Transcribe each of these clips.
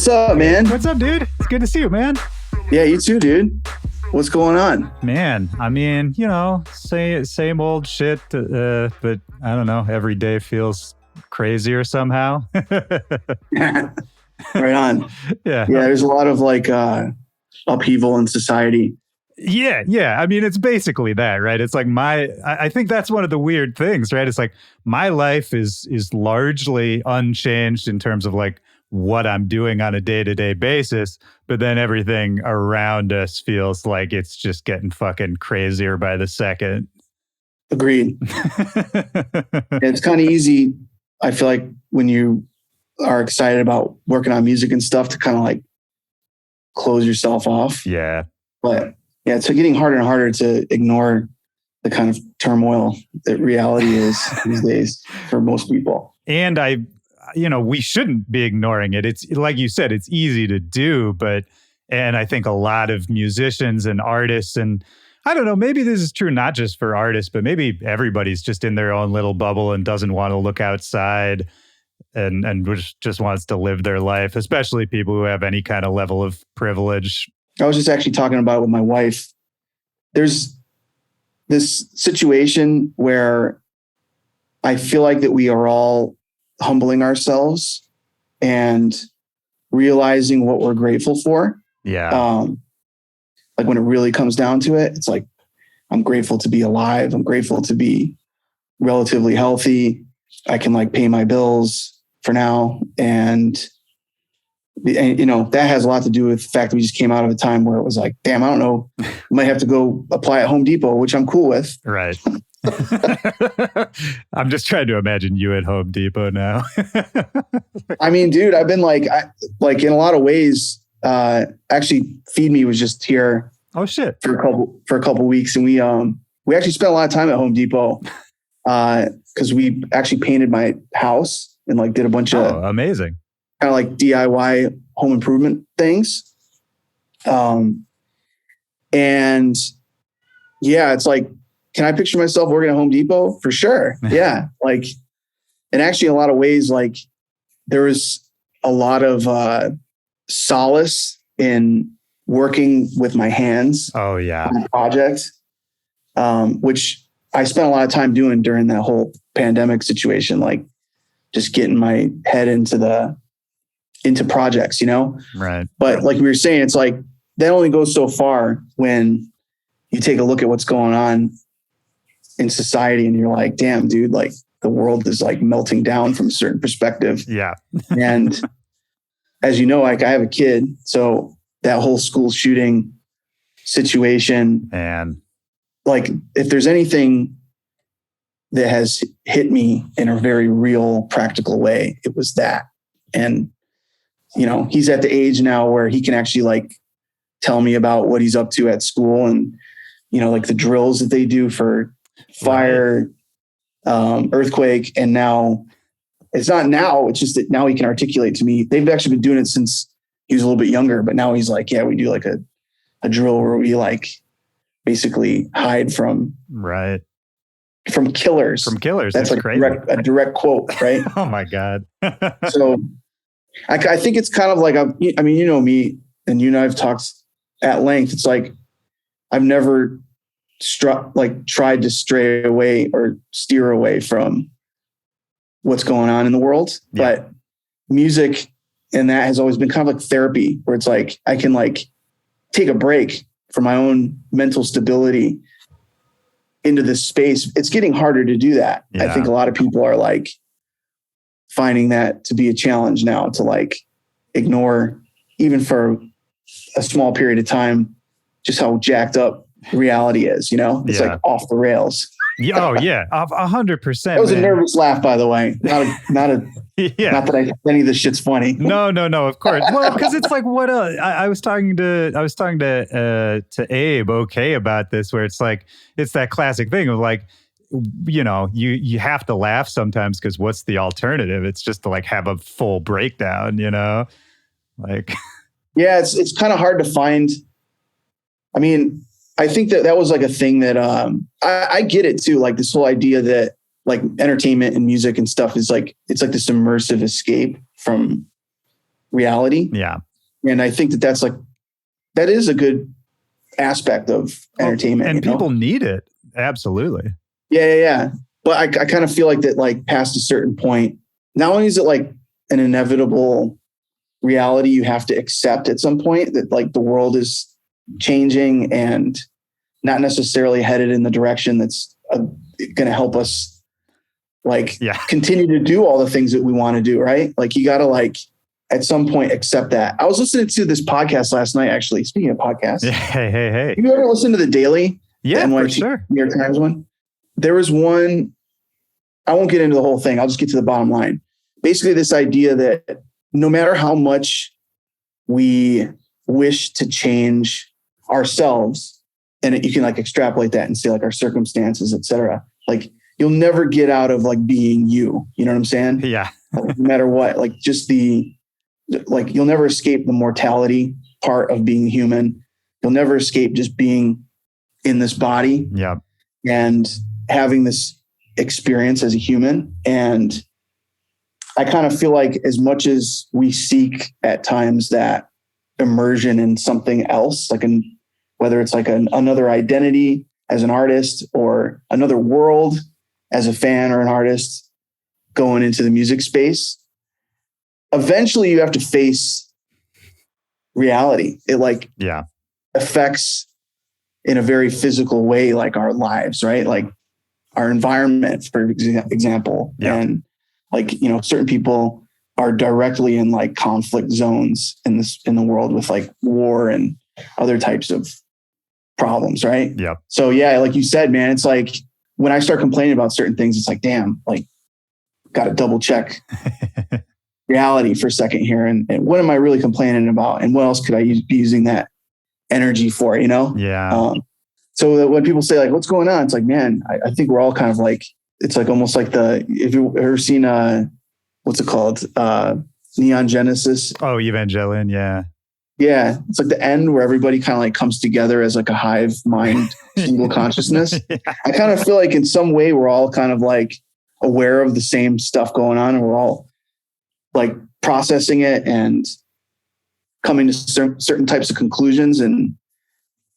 up, man? What's up, dude? It's good to see you, man. Yeah, you too, dude. What's going on? Man, I mean, same old shit, but I don't know. Every day feels crazier somehow. Right on. Yeah. There's a lot of upheaval in society. Yeah. I mean, it's basically that, right? It's like I think that's one of the weird things, right? It's like my life is largely unchanged in terms of like what I'm doing on a day-to-day basis, but then everything around us feels like it's just getting fucking crazier by the second. Agreed. It's kind of easy, I feel like, when you are excited about working on music and stuff to kind of like close yourself off. Yeah. But yeah, it's getting harder and harder to ignore the kind of turmoil that reality is these days for most people. And we shouldn't be ignoring it. It's like you said, it's easy to do, and I think a lot of musicians and artists, and I don't know, maybe this is true not just for artists, but maybe everybody's just in their own little bubble and doesn't want to look outside and just wants to live their life, especially people who have any kind of level of privilege. I was just actually talking about it with my wife. There's this situation where I feel like that we are all humbling ourselves and realizing what we're grateful for. Yeah. Like when it really comes down to it, it's like, I'm grateful to be alive. I'm grateful to be relatively healthy. I can like pay my bills for now. And that has a lot to do with the fact that we just came out of a time where it was like, damn, I don't know, we might have to go apply at Home Depot, which I'm cool with. Right. I'm just trying to imagine you at Home Depot now. I mean, dude, I've been like in a lot of ways, actually Feed Me was just here. Oh shit. For a couple weeks. And we actually spent a lot of time at Home Depot, cause we actually painted my house and like did a bunch of amazing kind of like DIY home improvement things. And yeah, it's like, can I picture myself working at Home Depot? For sure. Yeah. Like, and actually in a lot of ways, like there was a lot of solace in working with my hands. Oh yeah. On a project, which I spent a lot of time doing during that whole pandemic situation, like just getting my head into projects, Right. But like we were saying, it's like that only goes so far when you take a look at what's going on in society and you're like, damn, dude, like the world is like melting down from a certain perspective. Yeah. And as you know, like I have a kid, so that whole school shooting situation, and like if there's anything that has hit me in a very real practical way, it was that. And he's at the age now where he can actually like tell me about what he's up to at school and like the drills that they do for fire, earthquake. And now it's not now, it's just that now he can articulate to me. They've actually been doing it since he was a little bit younger, but now he's like, yeah, we do like a drill where we like basically hide from killers. From killers. That's like crazy. A direct quote, right? Oh my God. So I think it's kind of like, I mean, you know me and you and I've talked at length. It's like, I've never tried to stray away or steer away from what's going on in the world, but music and that has always been kind of like therapy where it's like, I can like take a break from my own mental stability into this space. It's getting harder to do that. Yeah. I think a lot of people are like finding that to be a challenge now to like ignore even for a small period of time, just how jacked up reality is, it's like off the rails. Oh yeah. 100%. That was a nervous laugh, by the way. Not that I think any of this shit's funny. No, of course. Well, because it's like, what else? I was talking to Abe, okay, about this, where it's like, it's that classic thing of like, you have to laugh sometimes because what's the alternative? It's just to like have a full breakdown, like. Yeah, it's kind of hard to find. I mean, I think that was like a thing that I get it too. Like this whole idea that like entertainment and music and stuff is like, it's like this immersive escape from reality. Yeah. And I think that is a good aspect of entertainment. And people need it. Absolutely. Yeah. But I kind of feel like that, like past a certain point, not only is it like an inevitable reality you have to accept at some point, that like the world is changing and not necessarily headed in the direction that's going to help us like continue to do all the things that we want to do. Right. Like you got to like at some point accept that. I was listening to this podcast last night, actually. Speaking of podcasts. Hey. You ever listen to The Daily? Yeah, the for sure. New York Times one? There was one, I won't get into the whole thing. I'll just get to the bottom line. Basically this idea that no matter how much we wish to change ourselves, and you can like extrapolate that and say like our circumstances, et cetera, like you'll never get out of like being you. You know what I'm saying? Yeah. No matter what, like just like you'll never escape the mortality part of being human. You'll never escape just being in this body and having this experience as a human. And I kind of feel like as much as we seek at times that immersion in something else, like whether it's like another identity as an artist or another world as a fan or an artist going into the music space, eventually you have to face reality. It like affects in a very physical way, like our lives, right? Like our environment, for example. And like, you know, certain people are directly in like conflict zones in the world with like war and other types of problems. Right. Yeah. So yeah, like you said, man, it's like when I start complaining about certain things, it's like, damn, like got to double check reality for a second here. And what am I really complaining about? And what else could I be using that energy for, you know? Yeah. So that when people say like, what's going on? It's like, man, I think we're all kind of like, it's like almost like if you've ever seen, what's it called? Neon Genesis. Oh, Evangelion. Yeah. Yeah. It's like the end where everybody kind of like comes together as like a hive mind, single consciousness. I kind of feel like in some way we're all kind of like aware of the same stuff going on, and we're all like processing it and coming to certain types of conclusions. And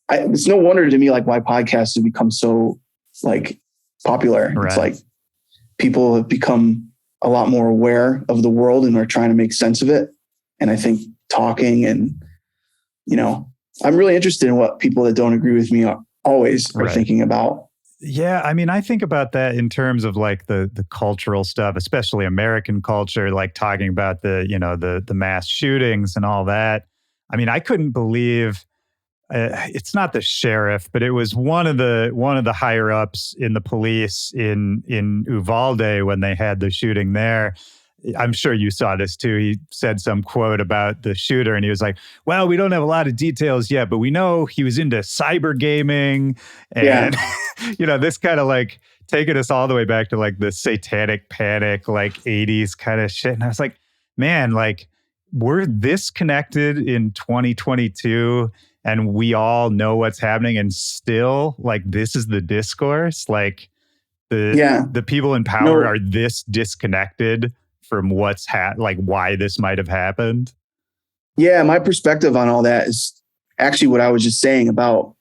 it's no wonder to me, like why podcasts have become so like popular. Right. It's like people have become a lot more aware of the world and are trying to make sense of it. And I think talking and, you know, I'm really interested in what people that don't agree with me are thinking about. Yeah. I mean, I think about that in terms of like the cultural stuff, especially American culture, like talking about the mass shootings and all that. I mean, I couldn't believe it's not the sheriff, but it was one of the higher ups in the police in Uvalde when they had the shooting there. I'm sure you saw this too. He said some quote about the shooter and he was like, well, we don't have a lot of details yet, but we know he was into cyber gaming and, this kind of like taking us all the way back to like the satanic panic, like 80s kind of shit. And I was like, man, like we're this connected in 2022 and we all know what's happening. And still like, this is the discourse. Like the people in power are this disconnected from why this might have happened. Yeah. My perspective on all that is actually what I was just saying about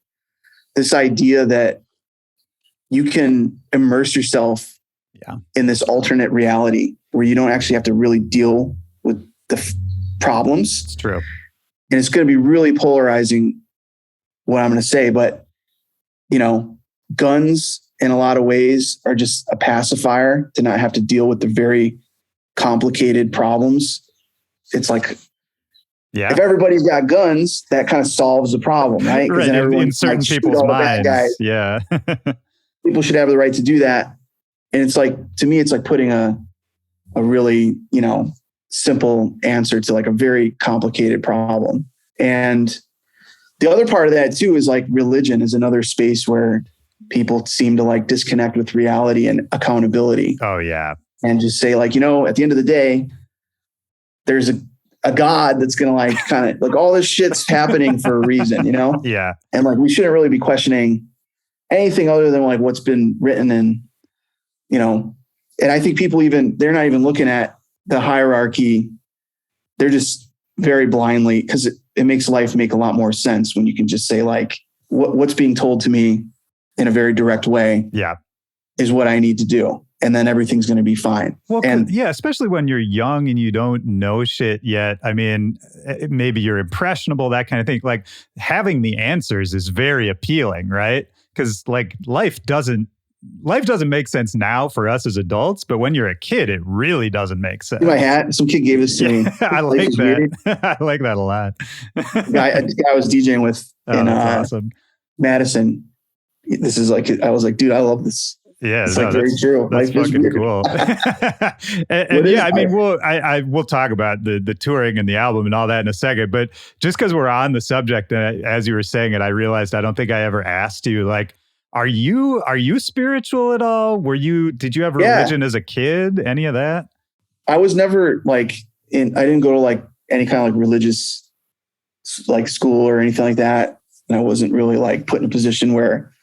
this idea that you can immerse yourself in this alternate reality where you don't actually have to really deal with the problems. It's true. And it's going to be really polarizing what I'm going to say, but guns in a lot of ways are just a pacifier to not have to deal with the very complicated problems. It's like, if everybody's got guns, that kind of solves the problem, right? Right. In certain people's minds. Yeah. People should have the right to do that. And it's like, to me, it's like putting a really, simple answer to like a very complicated problem. And the other part of that too is like religion is another space where people seem to like disconnect with reality and accountability. Oh yeah. And just say like, at the end of the day, there's a God that's going to like kind of like all this shit's happening for a reason, Yeah. And like, we shouldn't really be questioning anything other than like what's been written and, and I think people they're not even looking at the hierarchy. They're just very blindly because it makes life make a lot more sense when you can just say like, what's being told to me in a very direct way is what I need to do. And then everything's going to be fine. Well, and yeah, especially when you're young and you don't know shit yet. I mean, maybe you're impressionable, that kind of thing. Like having the answers is very appealing, right? Because like life doesn't make sense now for us as adults, but when you're a kid, it really doesn't make sense. My hat, some kid gave this to me. I like that. I like that a lot. I was DJing with in awesome. Madison. This is like, I was like, dude, I love this. Yeah, it's like very true. That's fucking cool. and yeah, I mean, we'll talk about the touring and the album and all that in a second. But just because we're on the subject, as you were saying it, I realized I don't think I ever asked you, like, are you spiritual at all? Did you have religion as a kid? Any of that? I was never like I didn't go to like any kind of like religious like school or anything like that. And I wasn't really like put in a position where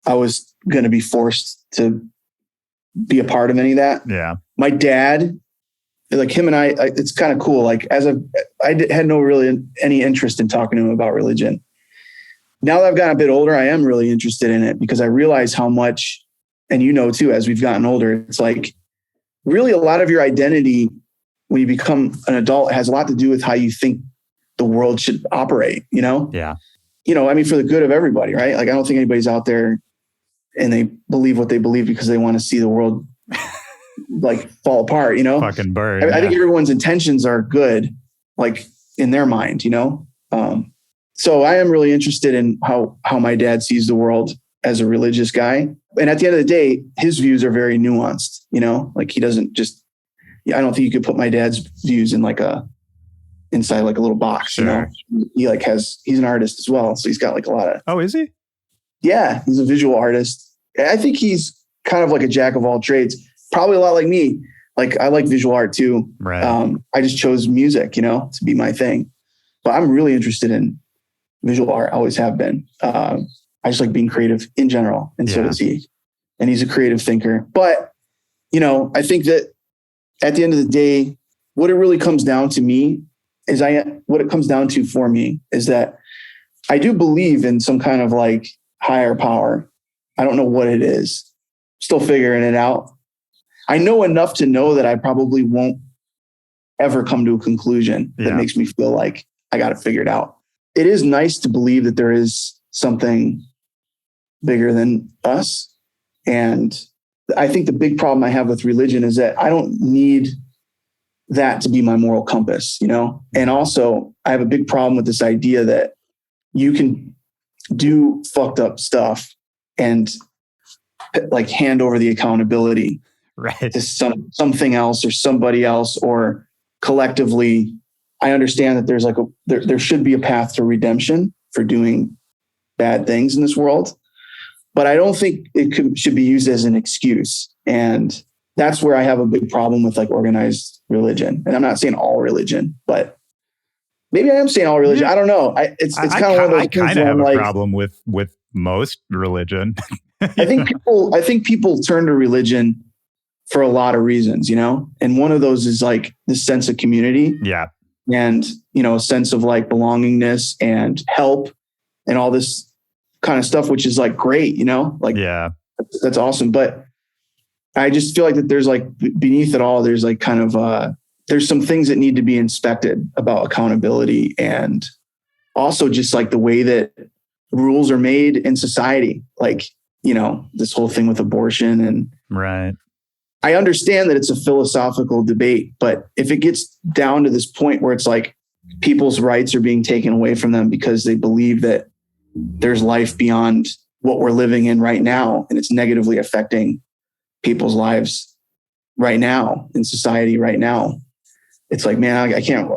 I was going to be forced to be a part of any of that. Yeah. My dad, like him and I it's kind of cool. Like I had no really any interest in talking to him about religion. Now that I've gotten a bit older, I am really interested in it because I realize how much, and you know too, as we've gotten older, it's like really a lot of your identity when you become an adult has a lot to do with how you think the world should operate, you know? Yeah. You know, I mean, for the good of everybody, right? Like, I don't think anybody's out there and they believe what they believe because they want to see the world like fall apart, you know? Fucking burn. I think everyone's intentions are good, like in their mind, you know? So I am really interested in how my dad sees the world as a religious guy. And at the end of the day, his views are very nuanced, you know, like he doesn't just, I don't think you could put my dad's views in like inside like a little box, you know, he like he's an artist as well. So he's got like a lot of. Oh, is he? Yeah. He's a visual artist. I think he's kind of like a jack of all trades, probably a lot like me. Like I like visual art too. Right. I just chose music, you know, to be my thing, but I'm really interested in visual art. I always have been. I just like being creative in general. And so does he. And he's a creative thinker. But, you know, I think that at the end of the day, what it really comes down to me is what it comes down to for me is that I do believe in some kind of like higher power. I don't know what it is. Still figuring it out. I know enough to know that I probably won't ever come to a conclusion that makes me feel like I got it figured out. It is nice to believe that there is something bigger than us. And I think the big problem I have with religion is that I don't need that to be my moral compass, you know? And also I have a big problem with this idea that you can do fucked up stuff and like hand over the accountability to something else or somebody else, or collectively. I understand that there's like there should be a path to redemption for doing bad things in this world, but I don't think it should be used as an excuse. And that's where I have a big problem with like organized religion. And I'm not saying all religion, but maybe I am saying all religion. I don't know. It's kind of one of those things where I kind of have a problem with most religion. I think people turn to religion for a lot of reasons, you know? And one of those is like this sense of community. Yeah. And, you know, a sense of like belongingness and help and all this kind of stuff, which is like great, you know, like, that's awesome. But I just feel like that there's like beneath it all, there's like kind of, there's some things that need to be inspected about accountability and also just like the way that rules are made in society. Like, you know, this whole thing with abortion and I understand that it's a philosophical debate, but if it gets down to this point where it's like people's rights are being taken away from them because they believe that there's life beyond what we're living in right now, and it's negatively affecting people's lives right now in society right now, it's like, man, I can't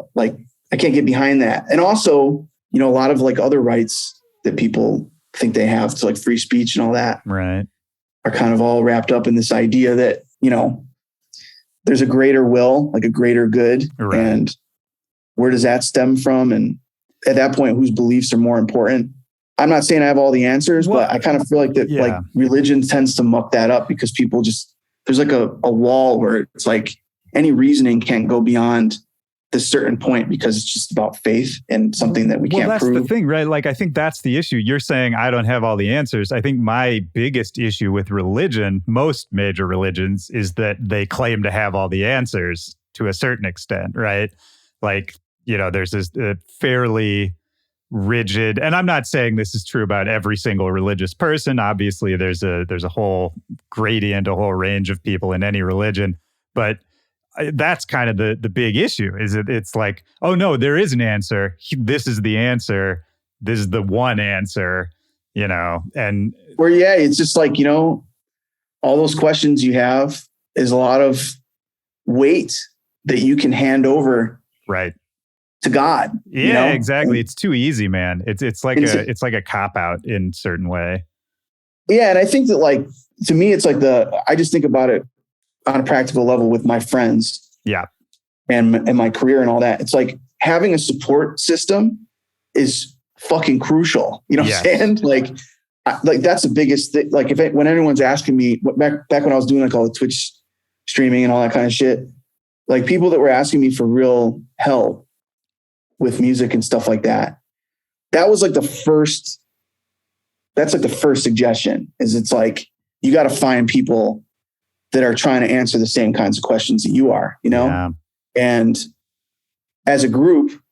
get behind that. And also, you know, a lot of like other rights that people think they have to like free speech and all that are kind of all wrapped up in this idea that, you know, there's a greater will, like a greater good. And where does that stem from? And at that point, whose beliefs are more important? I'm not saying I have all the answers, but I kind of feel like that like religion tends to muck that up because people just, there's like a wall where it's like any reasoning can't go beyond this certain point because it's just about faith and something that we can't prove. Well, that's the thing, right? Like, I think that's the issue. You're saying I don't have all the answers. I think my biggest issue with religion, most major religions, is that they claim to have all the answers to a certain extent, right? Like, there's this fairly rigid, and I'm not saying this is true about every single religious person. Obviously, there's a whole gradient, a whole range of people in any religion, but that's kind of the big issue. Is it's like, oh no, there is an answer. This is the answer. This is the one answer. And where it's just like all those questions you have is a lot of weight that you can hand over, right, to God. Yeah, exactly. It's too easy, man. It's like a cop out in a certain way. Yeah, and I think that, like, to me, it's like I just think about it on a practical level with my friends. Yeah. And my career and all that. It's like having a support system is fucking crucial. You know what I'm saying? Like that's the biggest thing. Like when anyone's asking me back when I was doing like all the Twitch streaming and all that kind of shit, like people that were asking me for real help with music and stuff like that, that was like that's like the first suggestion is it's like, you got to find people that are trying to answer the same kinds of questions that you are, Yeah. And as a group,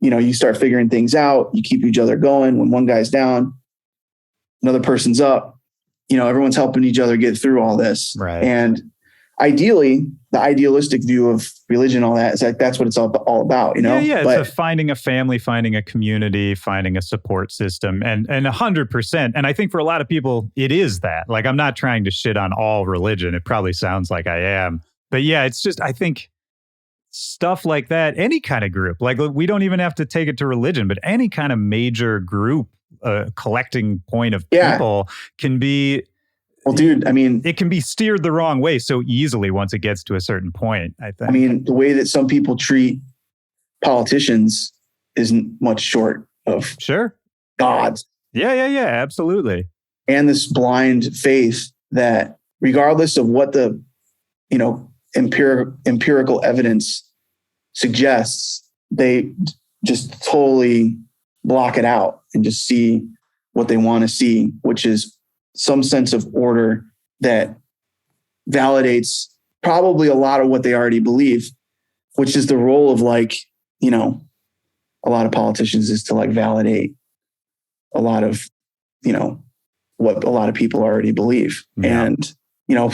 you start figuring things out, you keep each other going. When one guy's down, another person's up, everyone's helping each other get through all this. Right. And ideally, the idealistic view of religion, all that, is like, that's what it's all about, Yeah. But it's finding a family, finding a community, finding a support system, and 100%. And I think for a lot of people, it is that. Like, I'm not trying to shit on all religion. It probably sounds like I am. But yeah, it's just, I think stuff like that, any kind of group, like we don't even have to take it to religion, but any kind of major group, collecting point of people can be... Well, dude, I mean, it can be steered the wrong way so easily once it gets to a certain point, I think. I mean, the way that some people treat politicians isn't much short of God. Yeah, absolutely. And this blind faith that regardless of what the, empirical evidence suggests, they just totally block it out and just see what they want to see, which is some sense of order that validates probably a lot of what they already believe, which is the role of like, a lot of politicians is to like validate a lot of, what a lot of people already believe. Yeah. And,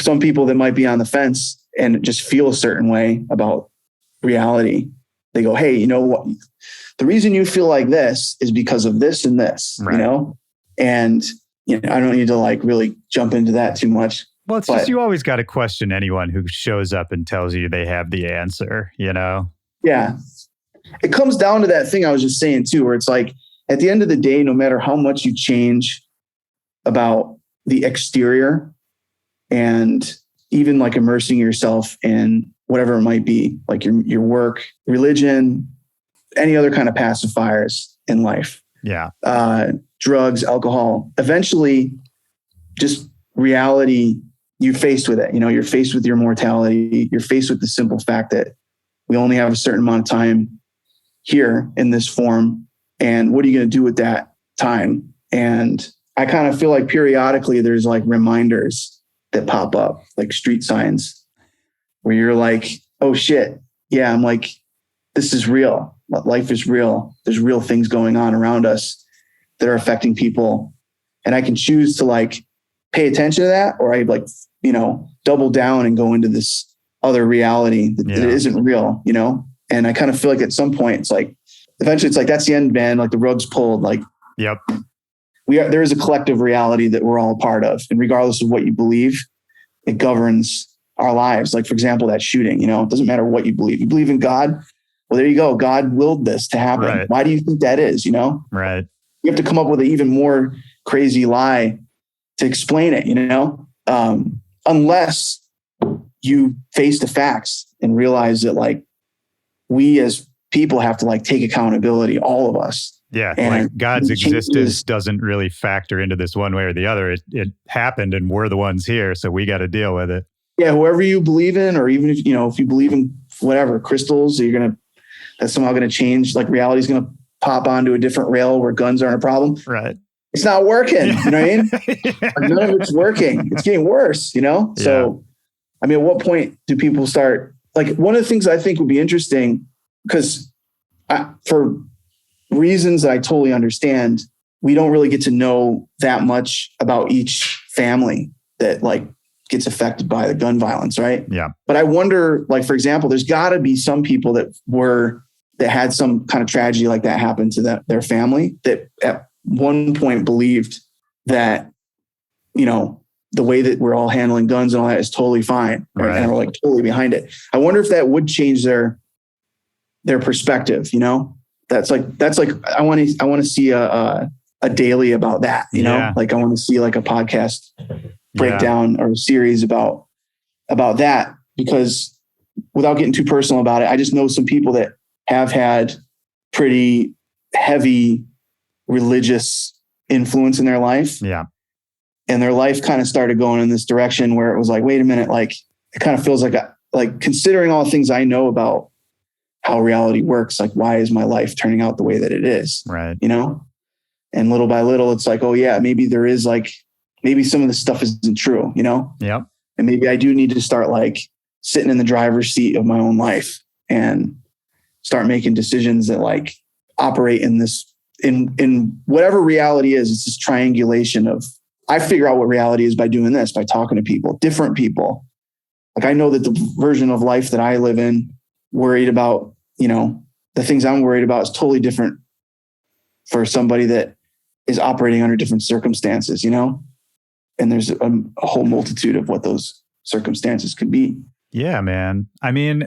some people that might be on the fence and just feel a certain way about reality, they go, hey, you know what? The reason you feel like this is because of this and this, right. And I don't need to like really jump into that too much. Well, it's just, you always got to question anyone who shows up and tells you they have the answer, Yeah. It comes down to that thing I was just saying too, where it's like, at the end of the day, no matter how much you change about the exterior and even like immersing yourself in whatever it might be, like your work, religion, any other kind of pacifiers in life. Yeah. Drugs, alcohol, eventually just reality, you're faced with it. You're faced with your mortality. You're faced with the simple fact that we only have a certain amount of time here in this form. And what are you going to do with that time? And I kind of feel like periodically there's like reminders that pop up, like street signs where you're like, oh shit. Yeah. I'm like, this is real. Life is real. There's real things going on around us that are affecting people. And I can choose to like pay attention to that, or I like, double down and go into this other reality that isn't real, And I kind of feel like at some point it's like, eventually it's like, that's the end, man. Like the rug's pulled. Like, yep. There is a collective reality that we're all a part of. And regardless of what you believe, it governs our lives. Like, for example, that shooting, it doesn't matter what you believe. You believe in God. Well, there you go. God willed this to happen. Right. Why do you think that is? Right. You have to come up with an even more crazy lie to explain it, unless you face the facts and realize that like we as people have to like take accountability, all of us. Yeah. Like God's existence doesn't really factor into this one way or the other. It happened and we're the ones here. So we got to deal with it. Yeah. Whoever you believe in, or even if, if you believe in whatever crystals, you're going to that's somehow going to change. Like reality's going to pop onto a different rail where guns aren't a problem. Right. It's not working. Yeah. You know what I mean? Yeah. None of it's working. It's getting worse, you know? So, I mean, at what point do people start? Like one of the things I think would be interesting, because for reasons that I totally understand, we don't really get to know that much about each family that like gets affected by the gun violence, right? Yeah. But I wonder, like, for example, there's got to be some people that had some kind of tragedy like that happen to their family that at one point believed that, you know, the way that we're all handling guns and all that is totally fine. Right? And we're like totally behind it. I wonder if that would change their perspective, you know? That's like I want to see a daily about that, you know? Like I want to see like a podcast breakdown or a series about that, because without getting too personal about it, I just know some people that have had pretty heavy religious influence in their life. Yeah. And their life kind of started going in this direction where it was like, wait a minute, like it kind of feels like considering all the things I know about how reality works, like why is my life turning out the way that it is? Right. You know? And little by little, it's like, oh yeah, maybe there is like, maybe some of this stuff isn't true, you know? Yeah. And maybe I do need to start like sitting in the driver's seat of my own life and start making decisions that like operate in this, in whatever reality is. It's this triangulation of, I figure out what reality is by doing this, by talking to people, different people. Like I know that the version of life that I live in, worried about, you know, the things I'm worried about is totally different for somebody that is operating under different circumstances, you know? And there's a whole multitude of what those circumstances could be. Yeah, man. I mean,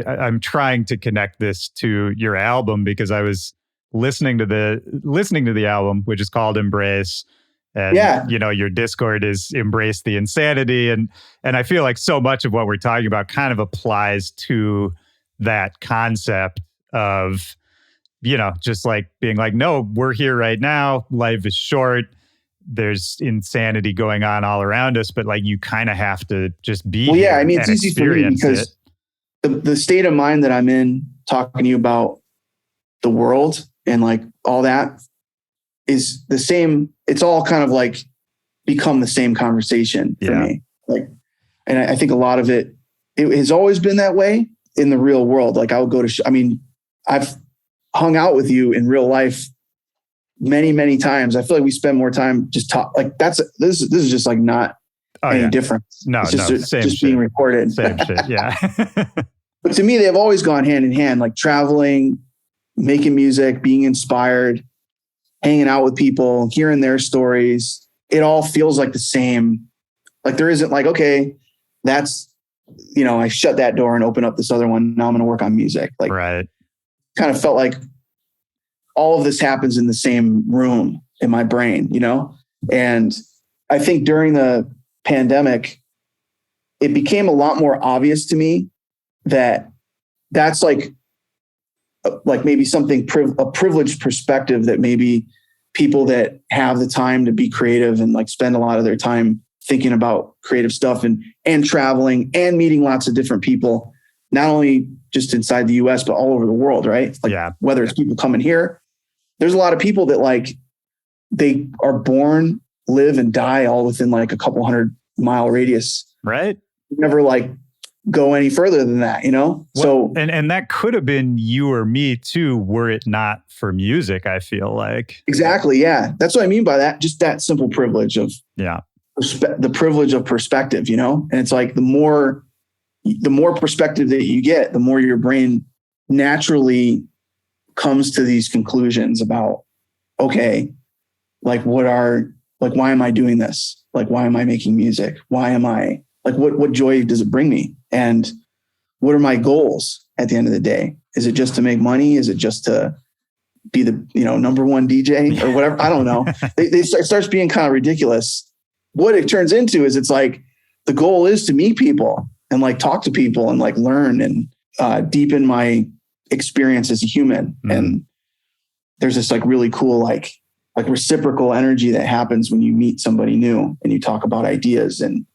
I'm trying to connect this to your album because I was listening to the album, which is called Embrace. And, you know, your Discord is Embrace the Insanity. And I feel like so much of what we're talking about kind of applies to that concept of, you know, just like being like, no, we're here right now. Life is short. There's insanity going on all around us, but like you kind of have to just be here. I mean, it's easy for me because the state of mind that I'm in talking to you about the world and like all that is the same. It's all kind of like become the same conversation for me. Like, and I think a lot of it has always been that way in the real world. Like I would go to, I mean, I've hung out with you in real life many, many times. I feel like we spend more time just talk. Like this is just like not any difference. No, it's just, same just shit. being recorded. Same shit. Yeah. But to me, they've always gone hand in hand, like traveling, making music, being inspired, hanging out with people, hearing their stories. It all feels like the same. Like there isn't like, okay, that's, you know, I shut that door and open up this other one. Now I'm going to work on music. Like, right. Kind of felt like all of this happens in the same room in my brain, you know? And I think during the pandemic, it became a lot more obvious to me that that's like maybe something, a privileged perspective that maybe people that have the time to be creative and like spend a lot of their time thinking about creative stuff and traveling and meeting lots of different people, not only just inside the US, but all over the world, right? Like whether it's people coming here, there's a lot of people that like, they are born, live and die all within like a couple 100-mile radius. Right. Never like go any further than that, you know? Well, so, and that could have been you or me too, were it not for music, I feel like. Exactly. Yeah. That's what I mean by that. Just that simple privilege of the privilege of perspective, you know? And it's like the more perspective that you get, the more your brain naturally comes to these conclusions about, okay, like why am I doing this? Like, why am I making music? Why am I like, what joy does it bring me? And what are my goals at the end of the day? Is it just to make money? Is it just to be the, you know, number one DJ or whatever? I don't know. It starts being kind of ridiculous. What it turns into is it's like, the goal is to meet people and like talk to people and like learn and deepen my experience as a human. Mm. And there's this like really cool, like reciprocal energy that happens when you meet somebody new and you talk about ideas and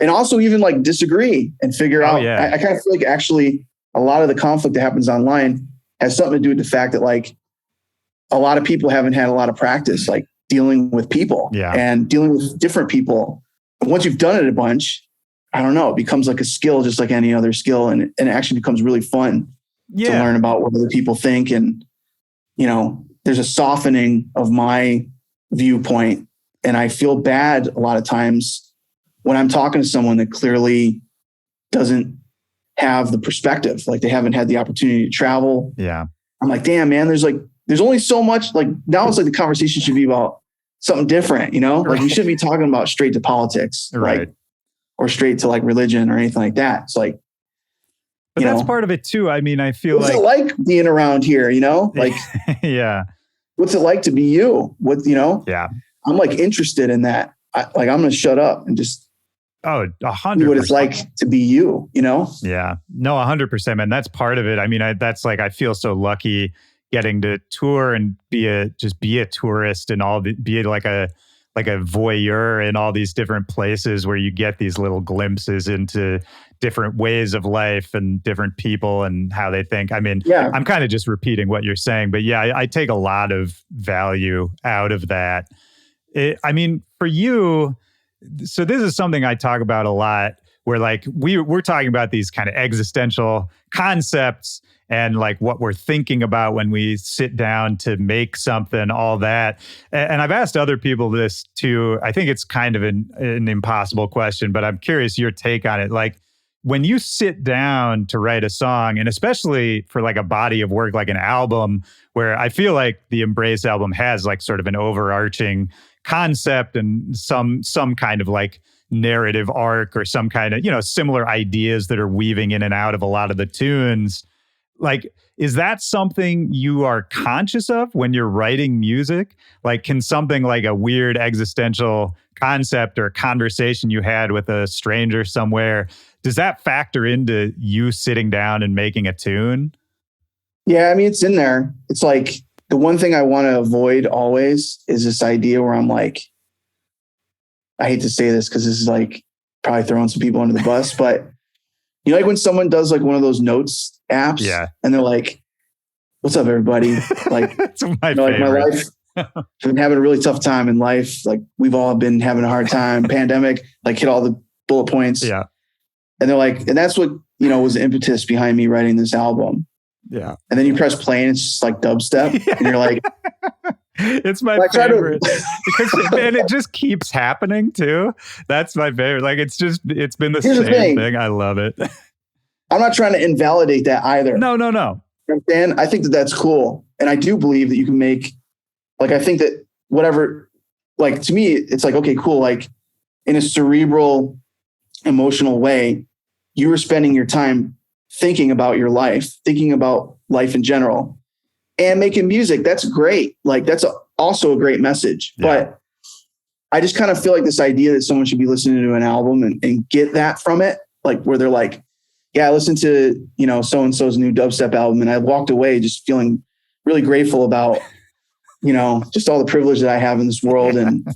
also even like disagree and figure out. Yeah. I kind of feel like actually a lot of the conflict that happens online has something to do with the fact that like a lot of people haven't had a lot of practice, like dealing with people and dealing with different people. And once you've done it a bunch, I don't know, it becomes like a skill, just like any other skill. And it actually becomes really fun to learn about what other people think. And, you know, there's a softening of my viewpoint. And I feel bad a lot of times when I'm talking to someone that clearly doesn't have the perspective, like they haven't had the opportunity to travel. Yeah. I'm like, damn, man, there's only so much. Like now it's like the conversation should be about something different, you know, like we shouldn't be talking about straight to politics, like, or straight to like religion or anything like that. It's like, but that's part of it too. I mean, I feel what's it like being around here, you know, like, yeah. What's it like to be you? What, you know, I'm like interested in that. I'm going to shut up and just, 100%. What it's like to be you, you know? Yeah, no, 100%, man. That's part of it. I mean, that's like, I feel so lucky getting to tour and be a tourist and be like a voyeur in all these different places where you get these little glimpses into different ways of life and different people and how they think. I mean, I'm kind of just repeating what you're saying, but yeah, I take a lot of value out of that. I mean, for you, so this is something I talk about a lot where like we're talking about these kind of existential concepts and like what we're thinking about when we sit down to make something, all that. And I've asked other people this too. I think it's kind of an impossible question, but I'm curious your take on it. Like when you sit down to write a song, and especially for like a body of work, like an album, where I feel like the Embrace album has like sort of an overarching concept and some kind of like narrative arc or some kind of, you know, similar ideas that are weaving in and out of a lot of the tunes. Like, is that something you are conscious of when you're writing music? Like, can something like a weird existential concept or conversation you had with a stranger somewhere, does that factor into you sitting down and making a tune? Yeah, I mean, it's in there. It's like the one thing I want to avoid always is this idea where I'm like, I hate to say this because this is like probably throwing some people under the bus, but you know, like when someone does like one of those notes apps and they're like, what's up, everybody? Like, that's my like my life, I've been having a really tough time in life. Like we've all been having a hard time, pandemic, like hit all the bullet points. Yeah. And they're like, and that's what, you know, was the impetus behind me writing this album. Yeah. And then you press play and it's just like dubstep and you're like, it's my favorite because and it just keeps happening too. That's my favorite. Like it's been the same thing. I love it. I'm not trying to invalidate that either. No. You know what I'm saying? I think that that's cool. And I do believe that you can make, like, I think that whatever, like to me, it's like, okay, cool. Like in a cerebral, emotional way, you were spending your time thinking about your life, thinking about life in general and making music. That's great. Like that's also a great message, but I just kind of feel like this idea that someone should be listening to an album and get that from it. Like where they're like, yeah, I listened to, you know, so-and-so's new dubstep album and I walked away just feeling really grateful about, you know, just all the privilege that I have in this world. And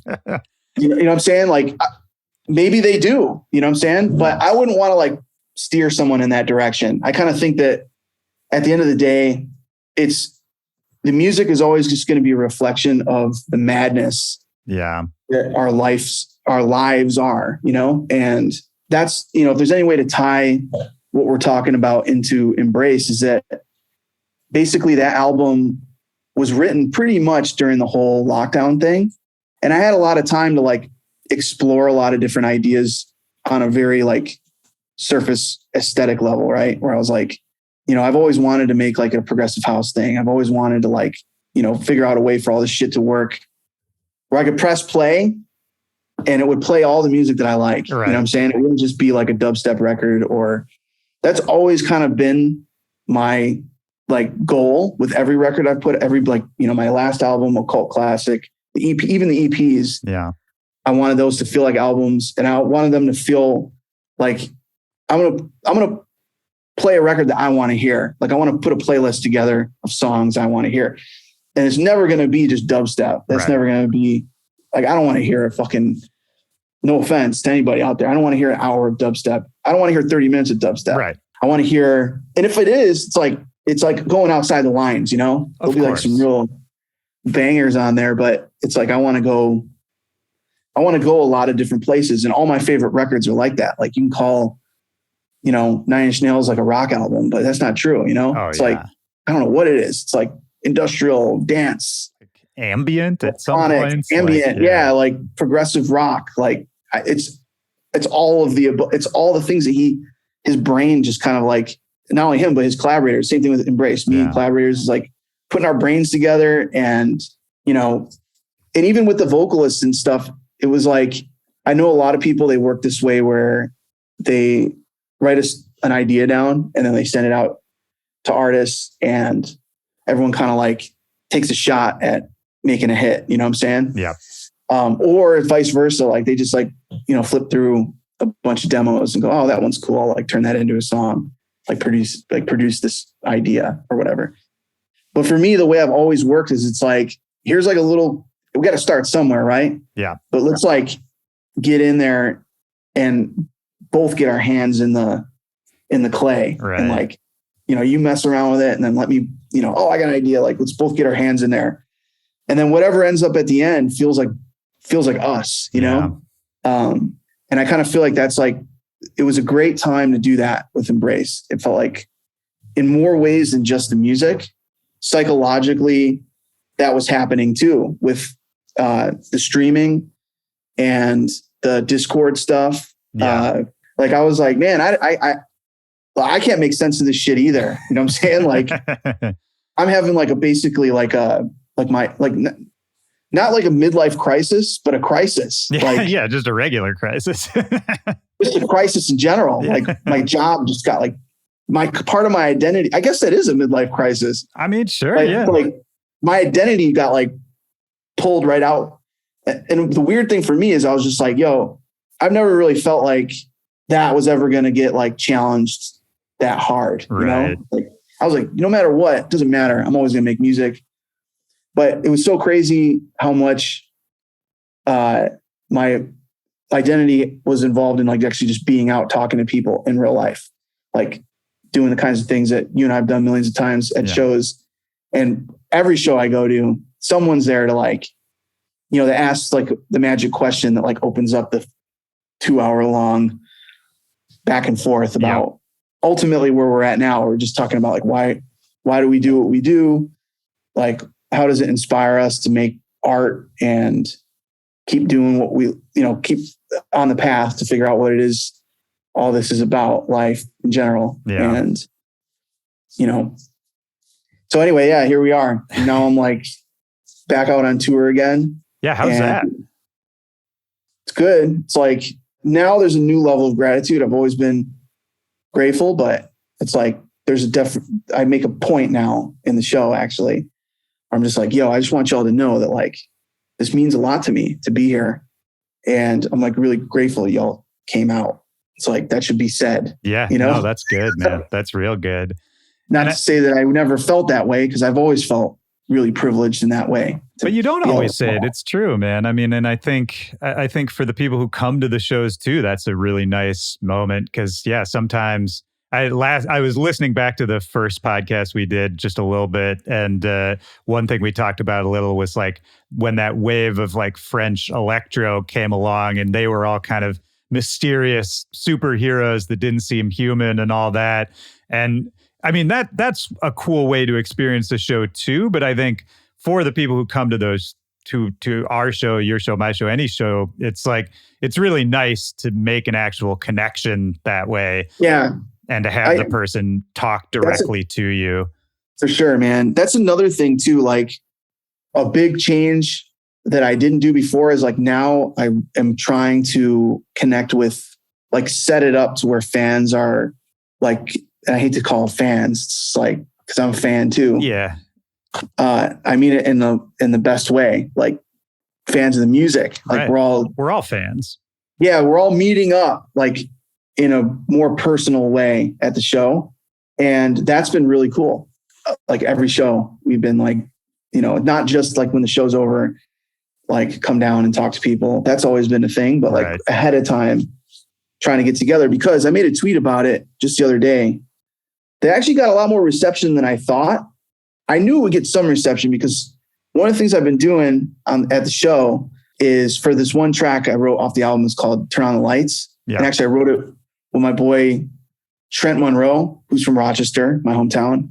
you know what I'm saying? Like maybe they do, you know what I'm saying? But I wouldn't want to like steer someone in that direction. I kind of think that at the end of the day, the music is always just going to be a reflection of the madness that our lives are, you know? And that's, you know, if there's any way to tie what we're talking about into Embrace is that basically that album was written pretty much during the whole lockdown thing. And I had a lot of time to like explore a lot of different ideas on a very like surface aesthetic level, right? Where I was like, you know, I've always wanted to make like a progressive house thing. I've always wanted to like, you know, figure out a way for all this shit to work where I could press play and it would play all the music that I like. Right. You know what I'm saying? It wouldn't just be like a dubstep record or that's always kind of been my like goal with every record I've put like, you know, my last album, a cult classic, the EP, even the EPs. Yeah. I wanted those to feel like albums and I wanted them to feel like I'm going to play a record that I want to hear. Like I want to put a playlist together of songs I want to hear. And it's never going to be just dubstep. That's never going to be like, I don't want to hear a fucking, no offense to anybody out there. I don't want to hear an hour of dubstep. I don't want to hear 30 minutes of dubstep. Right. I want to hear, and if it is, it's like going outside the lines, you know, there'll be like some real bangers on there, but it's like, I want to go a lot of different places, and all my favorite records are like that. Like you can call, you know, Nine Inch Nails like a rock album, but that's not true. You know, it's like, I don't know what it is. It's like industrial dance, ambient at some points, ambient. Like, like progressive rock. Like it's all of it's all the things that his brain just kind of like, not only him, but his collaborators, same thing with Embrace. Me and collaborators is like putting our brains together, and, you know, and even with the vocalists and stuff, it was like, I know a lot of people, they work this way where they write an idea down and then they send it out to artists, and everyone kind of like takes a shot at making a hit. You know what I'm saying? Yeah. Or vice versa. Like they just like, you know, flip through a bunch of demos and go, oh, that one's cool. I'll like turn that into a song, like produce this idea or whatever. But for me, the way I've always worked is it's like, here's like we got to start somewhere, right? Yeah. But let's like get in there and both get our hands in the clay, right. And like, you know, you mess around with it and then let me, you know, oh, I got an idea. Like, let's both get our hands in there. And then whatever ends up at the end feels like us, you know? And I kind of feel like that's like, it was a great time to do that with Embrace. It felt like in more ways than just the music, psychologically, that was happening too with the streaming and the Discord stuff. Yeah. Like I was like, man, I can't make sense of this shit either. You know what I'm saying? Like I'm having like not like a midlife crisis, but a crisis. Yeah, like, just a regular crisis. Just a crisis in general. Yeah. Like my job just got like part of my identity. I guess that is a midlife crisis. I mean, sure. Yeah. Like my identity got like pulled right out. And the weird thing for me is I was just like, yo, I've never really felt like that was ever going to get like challenged that hard. Right. You know? Like I was like, no matter what, it doesn't matter. I'm always going to make music. But it was so crazy how much my identity was involved in like actually just being out talking to people in real life, like doing the kinds of things that you and I've done millions of times at shows. And every show I go to, someone's there to like, you know, that asks like the magic question that like opens up the 2-hour long back and forth about ultimately where we're at now. We're just talking about like, why do we do what we do? Like, how does it inspire us to make art and keep doing what we, you know, keep on the path to figure out what it is all this is about, life in general. Yeah. And, you know, so anyway, here we are. And now I'm like back out on tour again. Yeah. How's that? It's good. It's like now there's a new level of gratitude. I've always been grateful, but it's like there's I make a point now in the show actually. I'm just like, yo, I just want y'all to know that like, this means a lot to me to be here. And I'm like really grateful y'all came out. It's like, that should be said. Yeah. You know, no, that's good, man. That's real good. Not to say that I never felt that way, because I've always felt really privileged in that way. But you don't always say it. It's true, man. I mean, and I think for the people who come to the shows too, that's a really nice moment. Because sometimes I was listening back to the first podcast we did just a little bit, and one thing we talked about a little was like when that wave of like French electro came along, and they were all kind of mysterious superheroes that didn't seem human and all that. And I mean that's a cool way to experience the show too. But I think for the people who come to those to our show, your show, my show, any show, it's like it's really nice to make an actual connection that way. Yeah. And to have the person talk directly to you. For sure, man. That's another thing too. Like a big change that I didn't do before is like now I am trying to connect with, like set it up to where fans are like, and I hate to call them fans. It's like, cause I'm a fan too. Yeah. I mean it in the best way, like fans of the music. Like we're all fans. Yeah. We're all meeting up like in a more personal way at the show. And that's been really cool. Like every show we've been like, you know, not just like when the show's over, like come down and talk to people. That's always been a thing, but like ahead of time trying to get together, because I made a tweet about it just the other day. they actually got a lot more reception than I thought. I knew it would get some reception because one of the things I've been doing at the show is for this one track I wrote off the album is called Turn on the Lights. Yeah. And actually I wrote it with my boy, Trent Monroe, who's from Rochester, my hometown.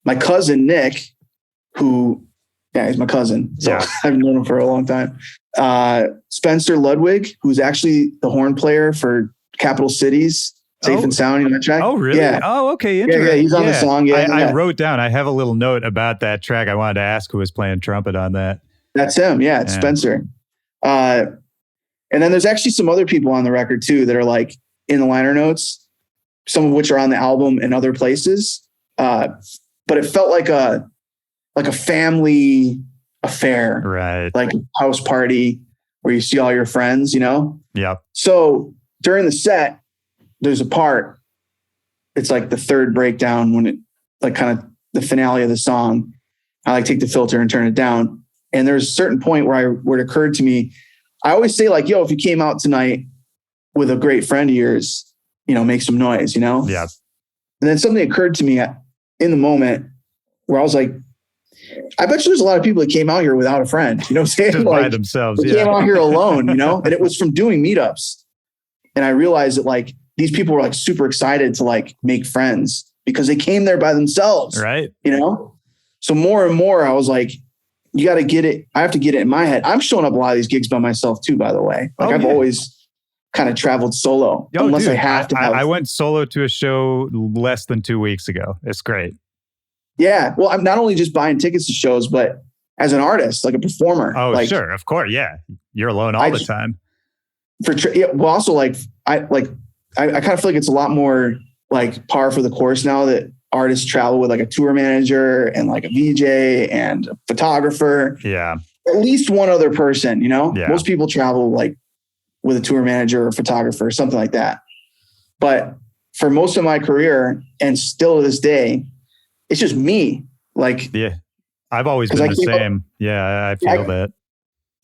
My cousin, Nick, he's my cousin. So yeah. I've known him for a long time. Spencer Ludwig, who's actually the horn player for Capital Cities, Safe and Sound, you know that track? Oh, really? Yeah. Oh, okay. Interesting. Yeah, he's on the song. Yeah, I wrote down, I have a little note about that track. I wanted to ask who was playing trumpet on that. That's him. Yeah, it's Spencer. And then there's actually some other people on the record too that are like in the liner notes, some of which are on the album and other places. But it felt like a family affair, right? Like a house party where you see all your friends, you know? Yeah. So during the set, there's a part, it's like the third breakdown when it like kind of the finale of the song. I like take the filter and turn it down. And there's a certain point where it occurred to me, I always say like, yo, if you came out tonight with a great friend of yours, you know, make some noise, you know? Yeah. And then something occurred to me in the moment where I was like, I bet you there's a lot of people that came out here without a friend, you know what I'm saying? Just like, by themselves. They came out here alone, you know? And it was from doing meetups. And I realized that like, these people were like super excited to like make friends because they came there by themselves. Right. You know? So more and more I was like, you got to get it. I have to get it in my head. I'm showing up a lot of these gigs by myself too, by the way. Like I've always kind of traveled solo unless I have to. I went solo to a show less than 2 weeks ago. It's great. Yeah. Well, I'm not only just buying tickets to shows, but as an artist, like a performer. Oh, like, sure. Of course. Yeah. You're alone all the time. Well, also I kind of feel like it's a lot more like par for the course now that artists travel with like a tour manager and like a VJ and a photographer. Yeah. At least one other person, you know? Yeah. Most people travel like with a tour manager or photographer or something like that. But for most of my career and still to this day, it's just me. Like, yeah, I've always been the same. I feel that.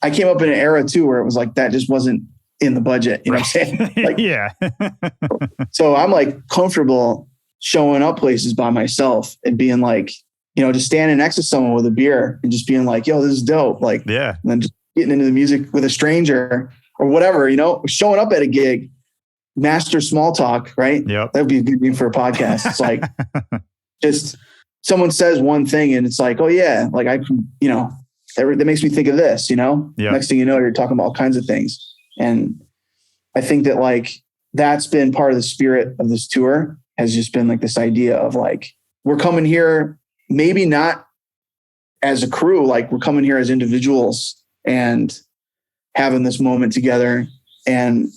I came up in an era too, where it was like, that just wasn't in the budget. You know what I'm saying? Like, yeah. So I'm like comfortable showing up places by myself and being like, you know, just standing next to someone with a beer and just being like, yo, this is dope. Like, yeah. And then just getting into the music with a stranger or whatever, you know, showing up at a gig, master small talk, right? Yep. That would be a good name for a podcast. It's like, just someone says one thing and it's like, oh yeah, like I can, you know, that makes me think of this, you know? Yep. Next thing you know, you're talking about all kinds of things. And I think that like, that's been part of the spirit of this tour, has just been like this idea of like, we're coming here, maybe not as a crew, like we're coming here as individuals and having this moment together. And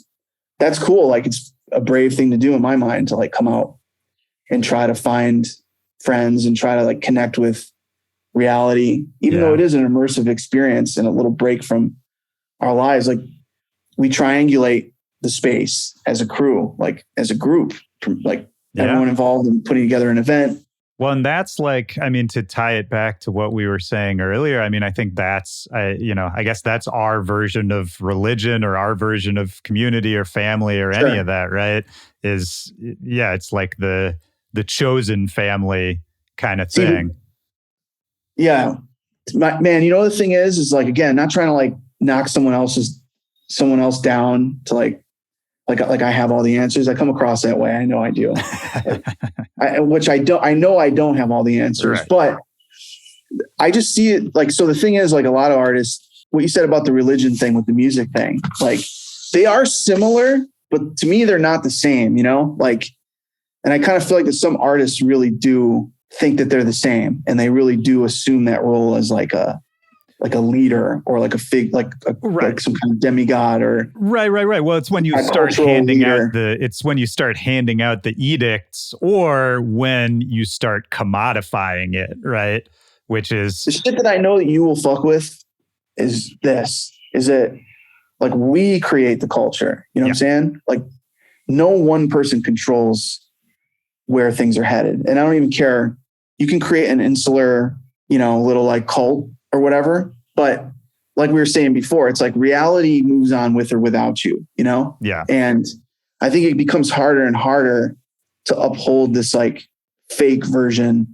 that's cool. Like it's a brave thing to do in my mind, to like come out and try to find friends and try to like connect with reality, even though it is an immersive experience and a little break from our lives. Like we triangulate the space as a crew, like as a group, like everyone involved in putting together an event. Well, and that's like, I mean, to tie it back to what we were saying earlier, I mean, I think that's, I guess that's our version of religion or our version of community or family or any of that, right? It's like the chosen family kind of thing. Yeah. Man, you know, the thing is like, again, not trying to like knock someone else down to like I have all the answers. I come across that way. I know I do. Which I don't. I know I don't have all the answers, but I just see it like, so the thing is like a lot of artists, what you said about the religion thing with the music thing, like they are similar, but to me, they're not the same, you know, like, and I kind of feel like that some artists really do think that they're the same, and they really do assume that role as like a leader or like like some kind of demigod or right. Well, it's when you start handing out the edicts, or when you start commodifying it, right? Which is the shit that I know that you will fuck with is that like we create the culture, you know what I'm saying? Like no one person controls where things are headed. And I don't even care. You can create an insular, you know, little like cult or whatever. But like we were saying before, it's like reality moves on with or without you, you know? Yeah. And I think it becomes harder and harder to uphold this like fake version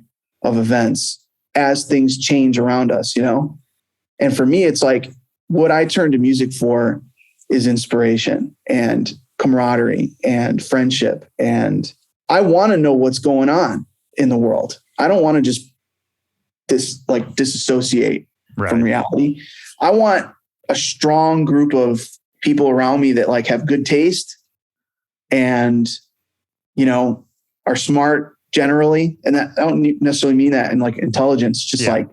of events as things change around us, And for me, it's like what I turn to music for is inspiration and camaraderie and friendship. And I want to know what's going on in the world. I don't want to just disassociate from reality. I want a strong group of people around me that like have good taste and, are smart generally. And that I don't necessarily mean that in like intelligence, just like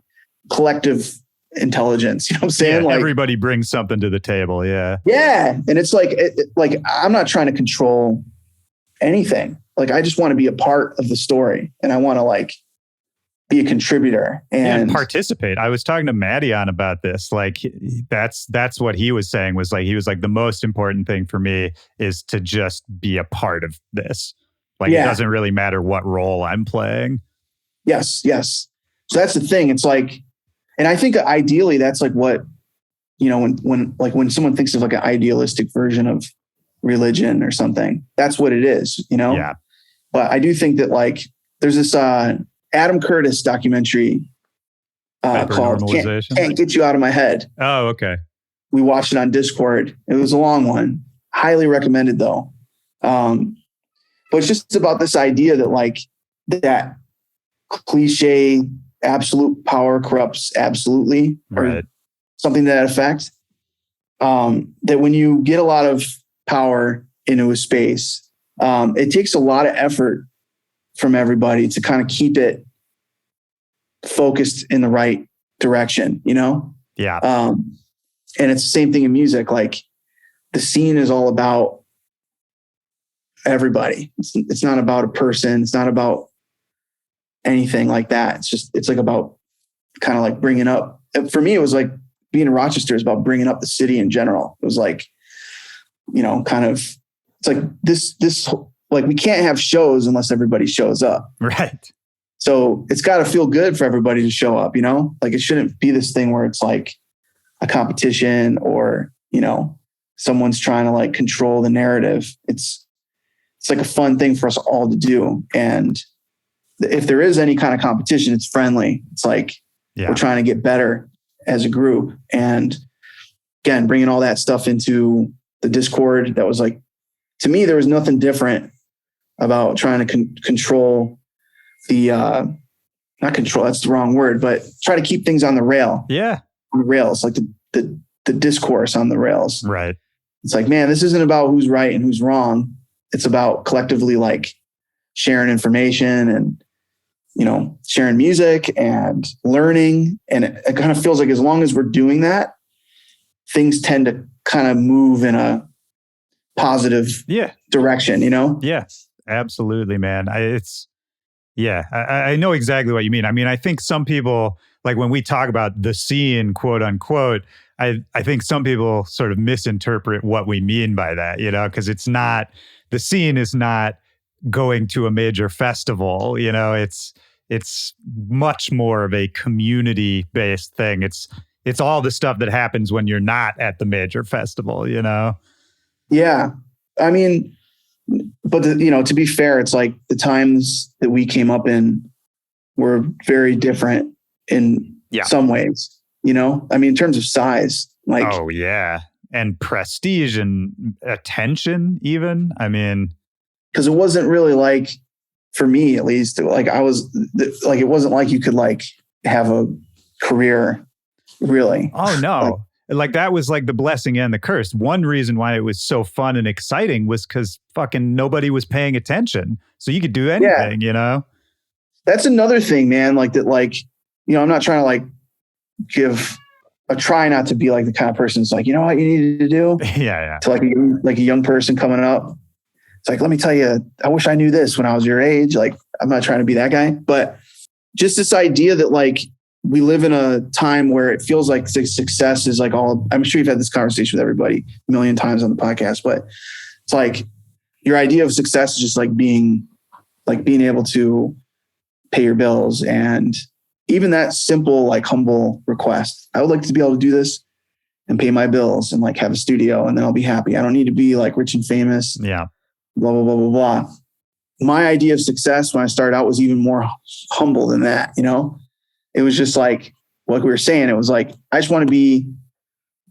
collective intelligence. You know what I'm saying? Like everybody brings something to the table. Yeah. Yeah. And it's like, I'm not trying to control anything. Like, I just want to be a part of the story and I want to like be a contributor and participate. I was talking to Maddie about this. Like that's what he was saying was like, he was like, the most important thing for me is to just be a part of this. Like, it doesn't really matter what role I'm playing. Yes. Yes. So that's the thing. It's like, and I think ideally that's like what, when someone thinks of like an idealistic version of religion or something, that's what it is, Yeah. But I do think that like, there's this, Adam Curtis documentary called Can't Get You Out of My Head. Oh, okay. We watched it on Discord. It was a long one. Highly recommended though. But it's just about this idea that like that cliche absolute power corrupts absolutely, or something to that effect. That when you get a lot of power into a space, it takes a lot of effort from everybody to kind of keep it focused in the right direction, Yeah. And it's the same thing in music. Like the scene is all about everybody. It's not about a person. It's not about anything like that. It's like about kind of like bringing up, for me, it was like being in Rochester is about bringing up the city in general. It was like, kind of, it's like this, like we can't have shows unless everybody shows up. Right. So it's got to feel good for everybody to show up, like it shouldn't be this thing where it's like a competition or, someone's trying to like control the narrative. It's like a fun thing for us all to do. And if there is any kind of competition, it's friendly. It's like we're trying to get better as a group. And again, bringing all that stuff into the Discord, that was like, to me, there was nothing different about trying to control the, not control, that's the wrong word, but try to keep things on the rail. Yeah. On the rails, like the discourse on the rails. Right. It's like, man, this isn't about who's right and who's wrong. It's about collectively like sharing information and, sharing music and learning. And it kind of feels like as long as we're doing that, things tend to kind of move in a positive direction, Yeah, absolutely, man. I know exactly what you mean. I mean, I think some people, like when we talk about the scene, quote unquote, I think some people sort of misinterpret what we mean by that, because it's not, the scene is not going to a major festival, it's much more of a community-based thing. It's all the stuff that happens when you're not at the major festival, Yeah. I mean, but to be fair, it's like the times that we came up in were very different in some ways, I mean, in terms of size, like, oh yeah. And prestige and attention even. I mean, because it wasn't really like, for me at least, like it wasn't like you could like have a career really. Oh no. Like that was like the blessing and the curse. One reason why it was so fun and exciting was because fucking nobody was paying attention. So you could do anything, That's another thing, man. Like that, like, I'm not trying to like try not to be like the kind of person that's like, you know what you need to do? Yeah. To like a young person coming up. It's like, let me tell you, I wish I knew this when I was your age. Like, I'm not trying to be that guy, but just this idea that like, we live in a time where it feels like success is like all, I'm sure you've had this conversation with everybody a million times on the podcast, but it's like your idea of success is just like being able to pay your bills. And even that simple, like humble request, I would like to be able to do this and pay my bills and like have a studio and then I'll be happy. I don't need to be like rich and famous. Yeah. Blah, blah, blah, blah, blah. my idea of success when I started out was even more humble than that. It was just like we were saying, it was like, I just want to be,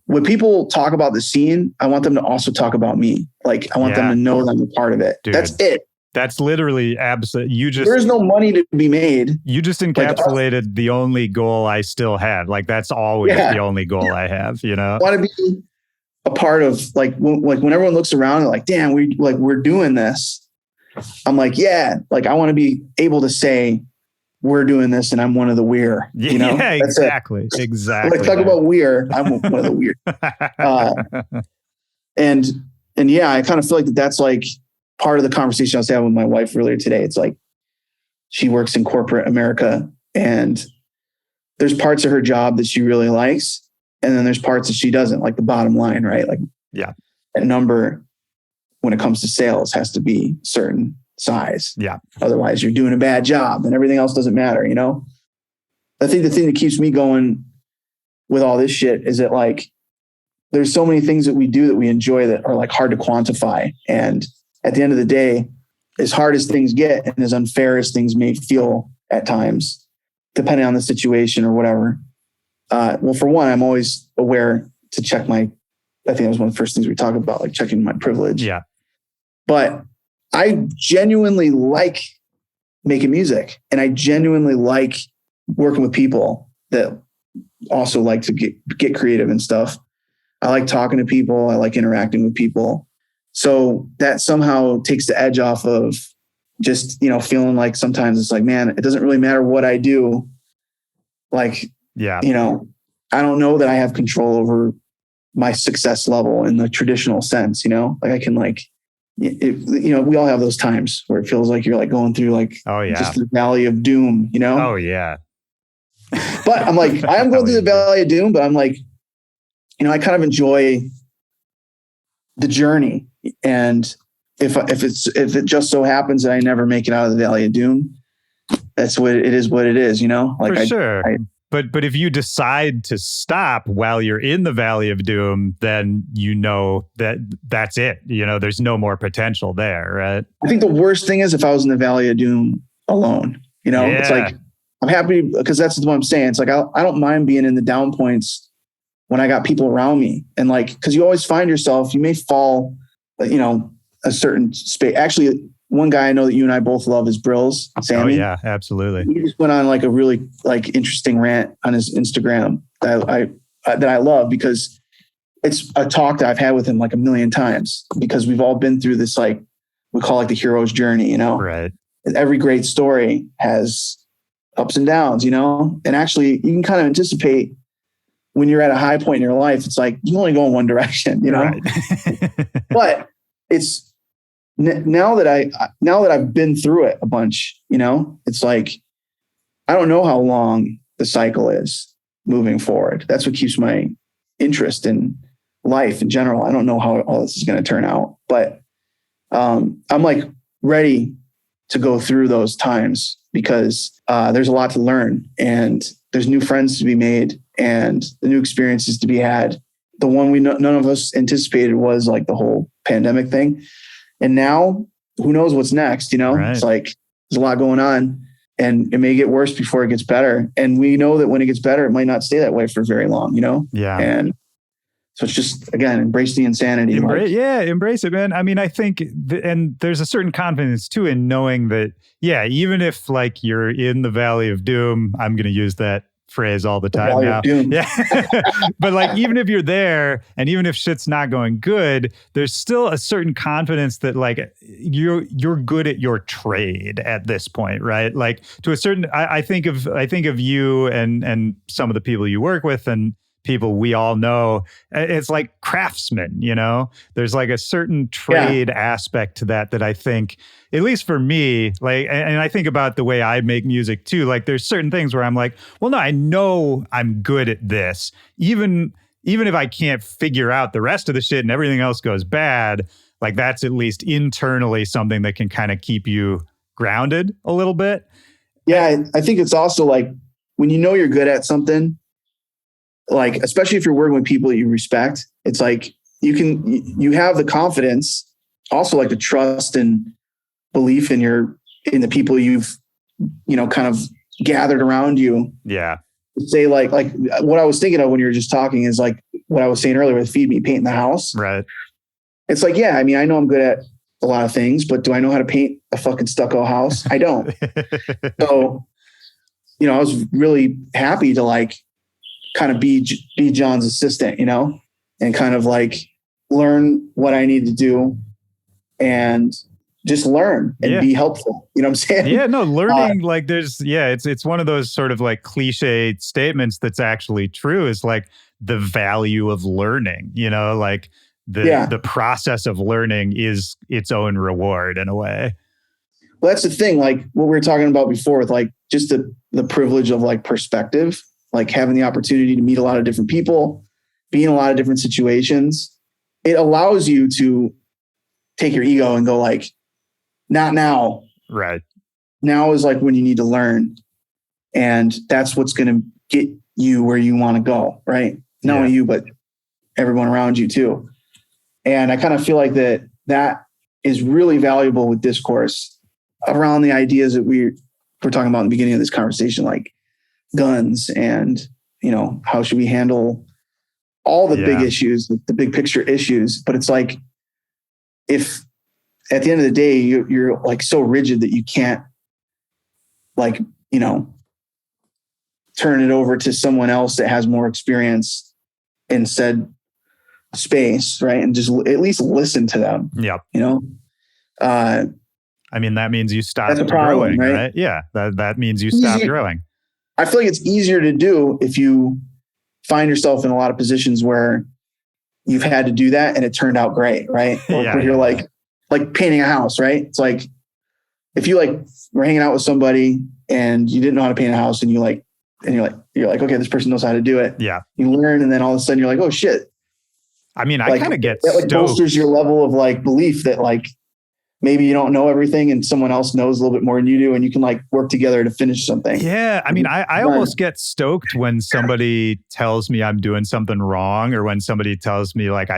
when people talk about the scene, I want them to also talk about me. Like, I want them to know that I'm a part of it. Dude, that's it. That's literally absolute. There is no money to be made. You just encapsulated the only goal I still had. Like, that's always the only goal I have, I want to be a part of, like when everyone looks around and like, damn, we're doing this. I'm like, yeah, like I want to be able to say we're doing this and I'm one of the we're, Yeah, That's exactly. it. Exactly. When I talk about we're, I'm one of the we're. And yeah, I kind of feel like that's like part of the conversation I was having with my wife earlier today. It's like, she works in corporate America and there's parts of her job that she really likes. And then there's parts that she doesn't, like the bottom line, right? Like, yeah, that number when it comes to sales has to be certain size. Yeah. Otherwise you're doing a bad job and everything else doesn't matter. I think the thing that keeps me going with all this shit is that, like, there's so many things that we do that we enjoy that are like hard to quantify. And at the end of the day, as hard as things get and as unfair as things may feel at times, depending on the situation or whatever. Well, for one, I'm always aware to check I think that was one of the first things we talked about, like checking my privilege. Yeah. But I genuinely like making music, and I genuinely like working with people that also like to get creative and stuff. I like talking to people. I like interacting with people. So that somehow takes the edge off of just, feeling like sometimes it's like, man, it doesn't really matter what I do. Like, yeah, I don't know that I have control over my success level in the traditional sense, like I can we all have those times where it feels like you're like going through like, just the valley of doom, Oh yeah. But I'm like, I am going through the valley of doom, but I'm like, I kind of enjoy the journey. And if it just so happens that I never make it out of the valley of doom, that's what it is, like, for sure. But if you decide to stop while you're in the valley of doom, then that's it. There's no more potential there, right? I think the worst thing is if I was in the valley of doom alone, It's like, I'm happy because that's what I'm saying. It's like, I don't mind being in the down points when I got people around me. And like, because you always find yourself, you may fall, a certain space. Actually, one guy I know that you and I both love is Brills, Sammy. Oh yeah, absolutely. He just went on like a really like interesting rant on his Instagram that I love, because it's a talk that I've had with him like a million times, because we've all been through this, like we call like the hero's journey, Right. And every great story has ups and downs, and actually you can kind of anticipate when you're at a high point in your life, it's like you only go in one direction, Right. But it's now that I've been through it a bunch, it's like, I don't know how long the cycle is moving forward. That's what keeps my interest in life in general. I don't know how all this is going to turn out, but I'm like ready to go through those times, because there's a lot to learn and there's new friends to be made and the new experiences to be had. The one none of us anticipated was like the whole pandemic thing. And now who knows what's next, Right. It's like, there's a lot going on and it may get worse before it gets better. And we know that when it gets better, it might not stay that way for very long, Yeah. And so it's just, again, embrace the insanity. Embrace it, man. I mean, I think, and there's a certain confidence too in knowing that, even if like you're in the valley of doom, I'm going to use that phrase all the time now. Yeah. But like, even if you're there and even if shit's not going good, there's still a certain confidence that like you're good at your trade at this point, right? Like to a certain, I think of you and some of the people you work with and people we all know. It's like craftsmen, there's like a certain trade aspect to that I think, at least for me, like, and I think about the way I make music too. Like there's certain things where I'm like, well, no, I know I'm good at this. Even if I can't figure out the rest of the shit and everything else goes bad, like that's at least internally something that can kind of keep you grounded a little bit. Yeah. I think it's also like when you're good at something, like, especially if you're working with people that you respect, it's like you have the confidence, also like the trust and belief in in the people you've, kind of gathered around you. Yeah. Say like what I was thinking of when you were just talking is like what I was saying earlier with feed me, painting the house. Right. It's like, yeah, I mean, I know I'm good at a lot of things, but do I know how to paint a fucking stucco house? I don't. So, I was really happy to like kind of be John's assistant, and kind of like learn what I need to do and just learn and be helpful. You know what I'm saying? Yeah, no, learning like it's one of those sort of like cliche statements that's actually true, is like the value of learning, like the process of learning is its own reward in a way. Well, that's the thing, like what we were talking about before with like just the privilege of like perspective, like having the opportunity to meet a lot of different people, be in a lot of different situations. It allows you to take your ego and go like, not now. Right. Now is like when you need to learn. And that's what's going to get you where you want to go. Right. Not only you, but everyone around you too. And I kind of feel like that is really valuable with discourse around the ideas that we're talking about in the beginning of this conversation, like guns and, how should we handle all the big issues, the big picture issues. But it's like, if at the end of the day, you're like so rigid that you can't like, turn it over to someone else that has more experience in said space, right? And just at least listen to them. Yep. I mean, that means you stop problem, growing, right? Yeah. That means you stop growing. I feel like it's easier to do if you find yourself in a lot of positions where you've had to do that and it turned out great, right? Or you're like painting a house, right? It's like if you like were hanging out with somebody and you didn't know how to paint a house and you're like, okay, this person knows how to do it. Yeah. You learn and then all of a sudden you're like, oh shit. I mean, I kind of get that like bolsters your level of like belief that like maybe you don't know everything and someone else knows a little bit more than you do and you can like work together to finish something. Yeah. I mean, I almost get stoked when somebody tells me I'm doing something wrong, or when somebody tells me like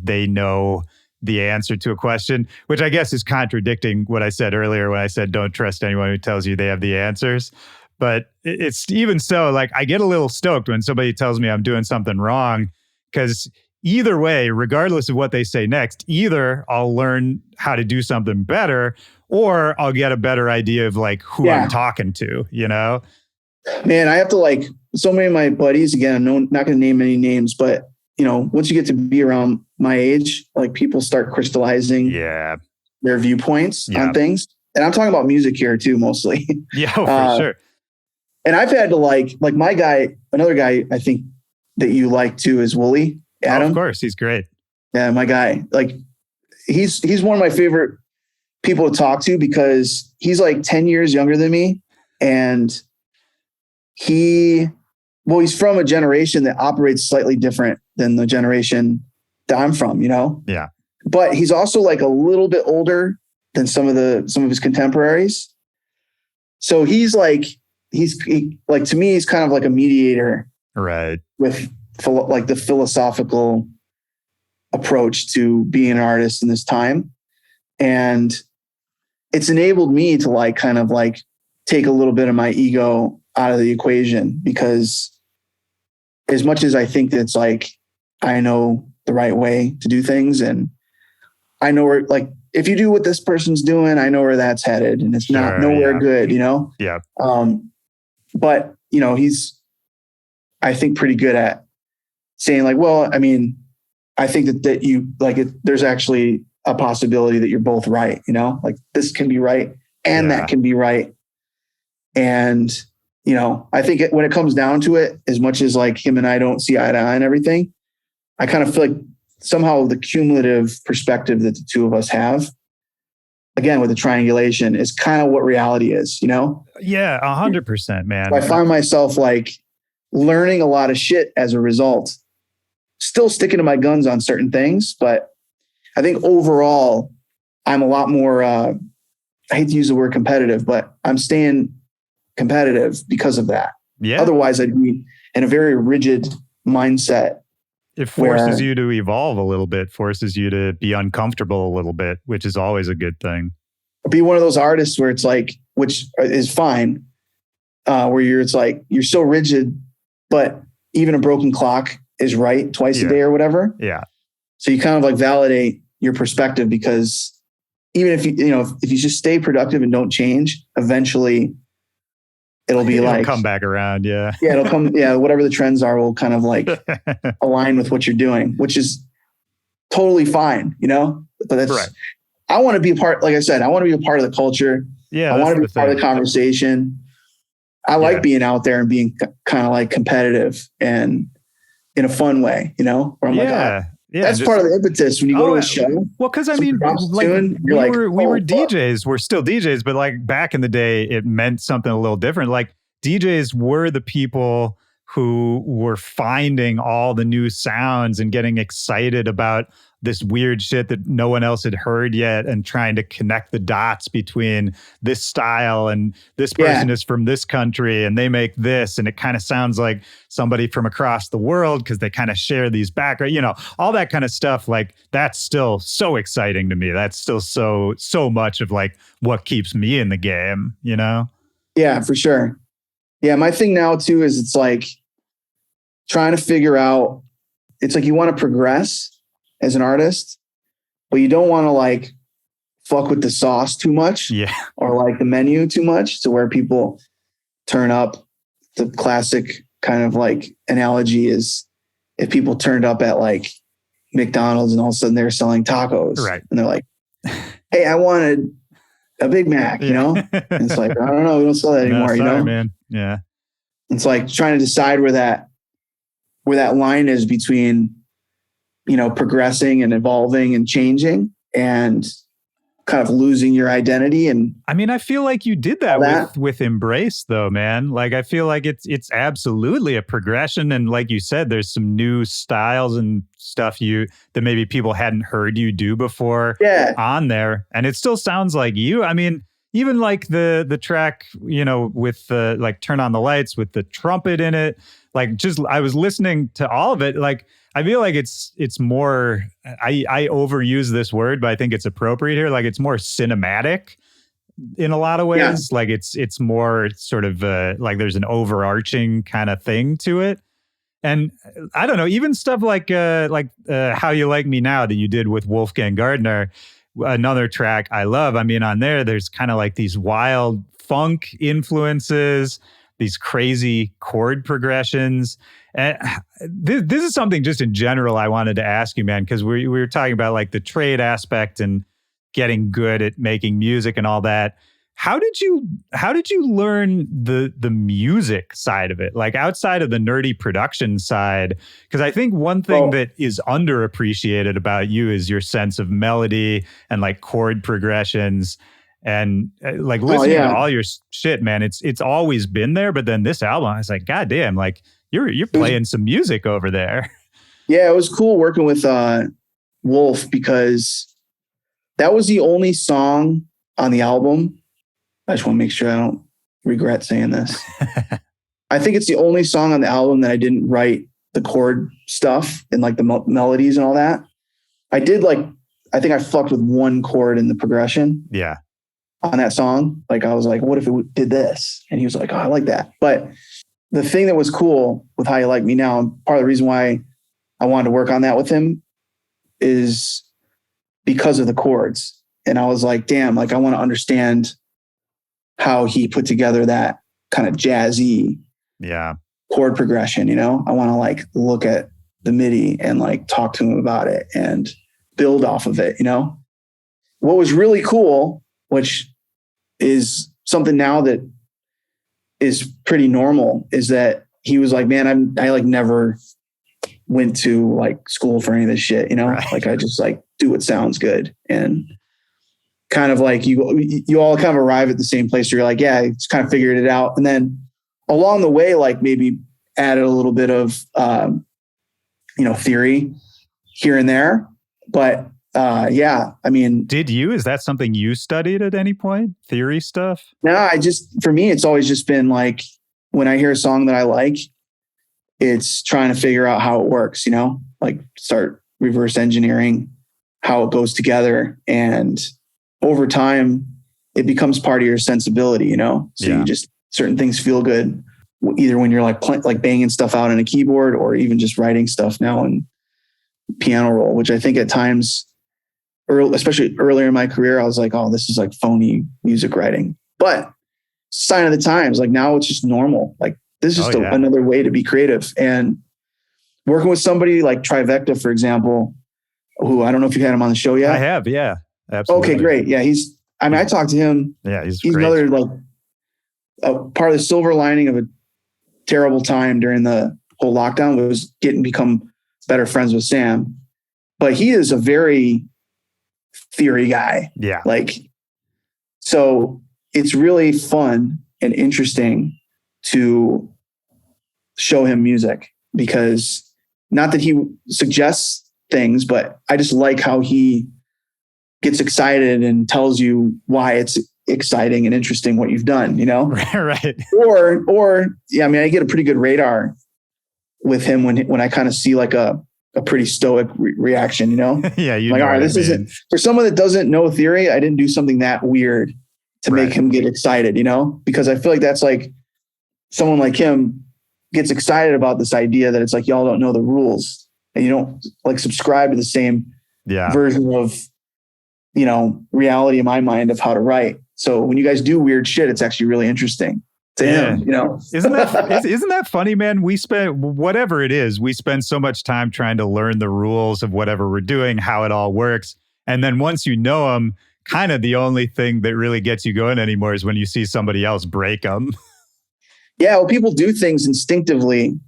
they know the answer to a question, which I guess is contradicting what I said earlier when I said don't trust anyone who tells you they have the answers. But it's even so, like I get a little stoked when somebody tells me I'm doing something wrong, because either way, regardless of what they say next, either I'll learn how to do something better or I'll get a better idea of like who I'm talking to, Man, I have to like so many of my buddies, again, I'm not going to name any names, but once you get to be around my age, like people start crystallizing their viewpoints on things. And I'm talking about music here too, mostly. Yeah, for sure. And I've had to like my guy, another guy I think that you like too is Willy. Adam. Oh, of course, he's great. Yeah, my guy. Like he's one of my favorite people to talk to because he's like 10 years younger than me. And he's from a generation that operates slightly different than the generation that I'm from, Yeah. But he's also like a little bit older than some of his contemporaries. So he's like, to me, he's kind of like a mediator. Right. With like the philosophical approach to being an artist in this time. And it's enabled me to like, kind of like take a little bit of my ego out of the equation, because as much as I think that it's like, I know the right way to do things. And I know where, like, if you do what this person's doing, I know where that's headed, and it's not nowhere good, Yeah. But he's, I think, pretty good at saying like, well, I mean, I think that you like it. There's actually a possibility that you're both right. Like this can be right and that can be right. And, I think when it comes down to it, as much as like him and I don't see eye to eye and everything, I kind of feel like somehow the cumulative perspective that the two of us have, again, with the triangulation, is kind of what reality is, Yeah, 100%, man. So I find myself like learning a lot of shit as a result, still sticking to my guns on certain things. But I think overall, I'm a lot more, I hate to use the word competitive, but I'm staying competitive because of that. Yeah. Otherwise, I'd be in a very rigid mindset. It forces you to evolve a little bit, forces you to be uncomfortable a little bit, which is always a good thing. be one of those artists where it's like, which is fine, where it's like, you're so rigid, but even a broken clock is right twice a day or whatever. Yeah. So you kind of like validate your perspective, because even if if you just stay productive and don't change, eventually it'll come back around. Yeah. Yeah. It'll come. Yeah. Whatever the trends are will kind of like align with what you're doing, which is totally fine, but that's right. I want to be a part, like I said, I want to be a part of the culture. Yeah. I want to be part of the conversation. I like being out there and being kind of like competitive and in a fun way, where I'm like, that's part of the impetus when you go to a show. Well, because I mean, like we were DJs, we're still DJs, but like back in the day, it meant something a little different. Like DJs were the people who were finding all the new sounds and getting excited about this weird shit that no one else had heard yet, and trying to connect the dots between this style and this person is from this country and they make this, and it kind of sounds like somebody from across the world because they kind of share these backgrounds, all that kind of stuff. Like that's still so exciting to me. That's still so much of like what keeps me in the game, Yeah, for sure. Yeah, my thing now too is it's like trying to figure out, it's like you want to progress as an artist, but you don't want to like fuck with the sauce too much, or like the menu too much, to where people turn up. The classic kind of like analogy is if people turned up at like McDonald's and all of a sudden they're selling tacos, right? And they're like, "Hey, I wanted a Big Mac," And it's like, I don't know, we don't sell that anymore, sorry, man. Yeah, it's like trying to decide where that line is between progressing and evolving and changing and kind of losing your identity. And I mean, I feel like you did that with Embrace though, man. Like, I feel like it's absolutely a progression. And like you said, there's some new styles and stuff that maybe people hadn't heard you do before on there. And it still sounds like you. I mean, even like the track, with the like Turn on the Lights with the trumpet in it, like I was listening to all of it. Like, I feel like it's more, I overuse this word, but I think it's appropriate here. Like it's more cinematic in a lot of ways. Yeah. Like it's more sort of like there's an overarching kind of thing to it. And I don't know, even stuff like How You Like Me Now that you did with Wolfgang Gardner, another track I love. I mean, on there's kind of like these wild funk influences, these crazy chord progressions. And this is something just in general I wanted to ask you, man, because we were talking about like the trade aspect and getting good at making music and all that. How did you learn the music side of it, like outside of the nerdy production side? Because I think one thing that is underappreciated about you is your sense of melody and like chord progressions. And like listening to all your shit, man, it's always been there. But then this album, I was like, God damn, like you're playing some music over there. Yeah, it was cool working with Wolf, because that was the only song on the album. I just want to make sure I don't regret saying this. I think it's the only song on the album that I didn't write the chord stuff and like the melodies and all that. I think I fucked with one chord in the progression. Yeah. On that song. Like I was like, what if it did this? And he was like, oh, I like that. But the thing that was cool with How You Like Me Now, and part of the reason why I wanted to work on that with him, is because of the chords. And I was like, damn, like I want to understand how he put together that kind of jazzy chord progression. I want to like look at the MIDI and like talk to him about it and build off of it. What was really cool, which is something now that is pretty normal, is that he was like, man, I like never went to like school for any of this shit, Right. Like I just like do what sounds good. And kind of like you all kind of arrive at the same place where you're like, yeah, it's kind of figured it out. And then along the way, like maybe added a little bit of, theory here and there. But I mean, is that something you studied at any point? Theory stuff? No, for me, it's always just been like, when I hear a song that I like, it's trying to figure out how it works, like start reverse engineering how it goes together. And over time, it becomes part of your sensibility, you know? So you just, certain things feel good either when you're like banging stuff out on a keyboard or even just writing stuff now in piano roll, which I think at times, especially earlier in my career, I was like, oh, this is like phony music writing. But sign of the times, like now it's just normal. Like this is just another way to be creative. And working with somebody like Trivecta, for example, who I don't know if you had him on the show yet. I have, yeah. Absolutely. Okay, great. Yeah, I talked to him. Yeah, he's great. Another like a part of the silver lining of a terrible time during the whole lockdown was become better friends with Sam. But he is a very theory guy. Yeah. Like, so it's really fun and interesting to show him music because not that he suggests things, but I just like how he gets excited and tells you why it's exciting and interesting what you've done, you know? Right. Or yeah, I mean, I get a pretty good radar with him when I kind of see like a pretty stoic reaction, you know? Yeah. You like, know all right, this isn't for someone that doesn't know theory. I didn't do something that weird to make him get excited, you know? Because I feel like that's like someone like him gets excited about this idea that it's like, y'all don't know the rules and you don't like subscribe to the same version of, you know, reality in my mind of how to write. So when you guys do weird shit, it's actually really interesting to him, you know? Isn't that funny, man? We spend, whatever it is, we spend so much time trying to learn the rules of whatever we're doing, how it all works. And then once you know them, kind of the only thing that really gets you going anymore is when you see somebody else break them. Yeah, well, people do things instinctively.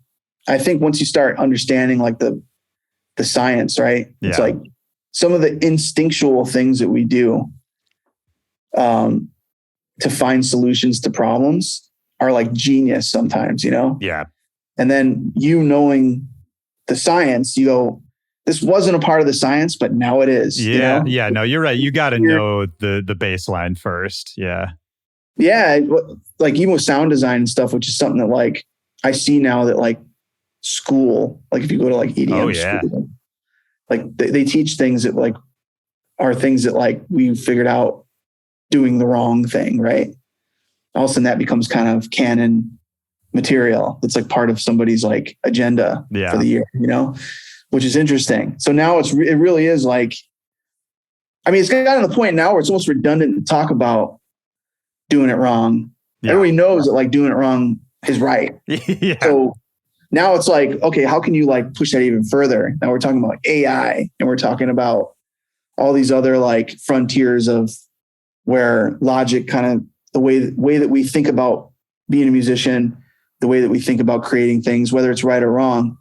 I think once you start understanding like the science, right? Yeah. It's like some of the instinctual things that we do to find solutions to problems are like genius sometimes, you know? Yeah. And then you knowing the science, you go, this wasn't a part of the science, but now it is. Yeah. You know? Yeah. No, you're right. You got to know the baseline first. Yeah. Yeah. Like even with sound design and stuff, which is something that like I see now that like school, like if you go to like EDM school, like they teach things that like are things that like we figured out doing the wrong thing, right? All of a sudden that becomes kind of canon material. It's like part of somebody's like agenda for the year, you know, which is interesting. So now it really is like, I mean, it's gotten to the point now where it's almost redundant to talk about doing it wrong. Yeah. Everybody knows that like doing it wrong is right. Yeah. So now it's like, okay, how can you like push that even further? Now we're talking about AI and we're talking about all these other like frontiers of where logic kind of the way that we think about being a musician, the way that we think about creating things, whether it's right or wrong,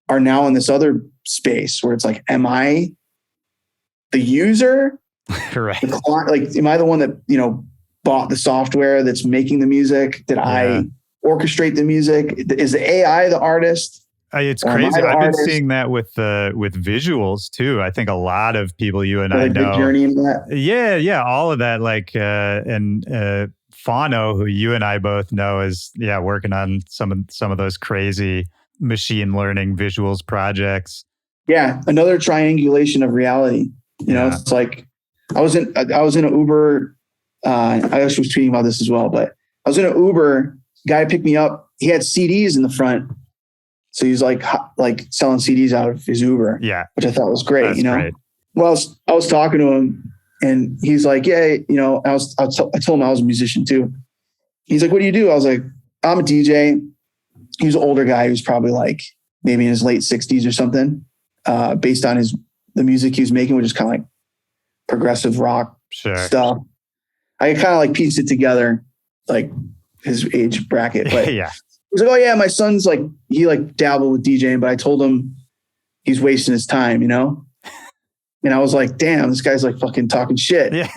are now in this other space where it's like, am I the user? Right. Like, am I the one that, you know, bought the software that's making the music? Did I orchestrate the music? Is the AI the artist? It's crazy. I've been seeing that with visuals too. I think a lot of people you and I know. Journey in that. Yeah, all of that. Like and Fano, who you and I both know, is working on some of those crazy machine learning visuals projects. Yeah, another triangulation of reality. You know, it's like I was in an Uber. I actually was tweeting about this as well, but I was in an Uber. Guy picked me up. He had CDs in the front. So he's like selling CDs out of his Uber, which I thought was great. That's great. Well, I was talking to him, and he's like, "Yeah, you know." I told him I was a musician too. He's like, "What do you do?" I was like, "I'm a DJ." He was an older guy. He was probably like maybe in his late 60s or something, based on the music he was making, which is kind of like progressive rock stuff. I kind of like pieced it together, like his age bracket, but He's like, "Oh yeah, my son's like, he like dabbled with DJing, but I told him he's wasting his time, you know?" And I was like, "Damn, this guy's like fucking talking shit." Yeah.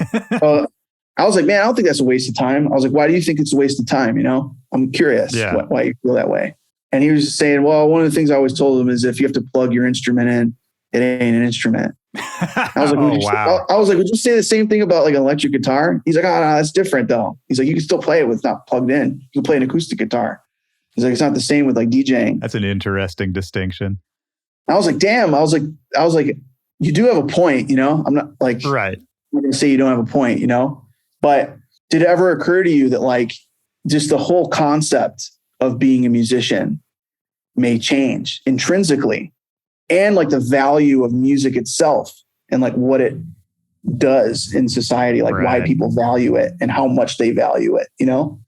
I was like, "Man, I don't think that's a waste of time." I was like, "Why do you think it's a waste of time? You know, I'm curious why you feel that way." And he was just saying, "Well, one of the things I always told him is if you have to plug your instrument in, it ain't an instrument." I was like, I was like, "Would you say the same thing about like an electric guitar?" He's like, "Oh, no, that's different though." He's like, "You can still play it with it's not plugged in. You can play an acoustic guitar." He's like, "It's not the same with like DJing." That's an interesting distinction. I was like, "Damn." I was like, "You do have a point, you know." I'm not like, right. I'm not going to say you don't have a point, you know. But did it ever occur to you that like just the whole concept of being a musician may change intrinsically, and like the value of music itself and like what it does in society, like why people value it and how much they value it, you know?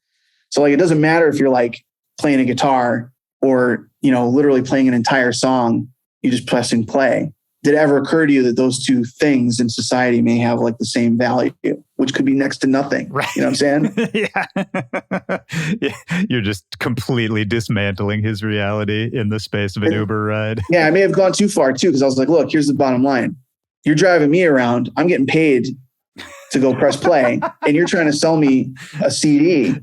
So like, it doesn't matter if you're like playing a guitar or, you know, literally playing an entire song, you just pressing play. Did it ever occur to you that those two things in society may have like the same value, which could be next to nothing? Right. You know what I'm saying? Yeah. You're just completely dismantling his reality in the space of an Uber ride. Yeah, I may have gone too far too, because I was like, look, here's the bottom line. You're driving me around. I'm getting paid to go press play. And you're trying to sell me a CD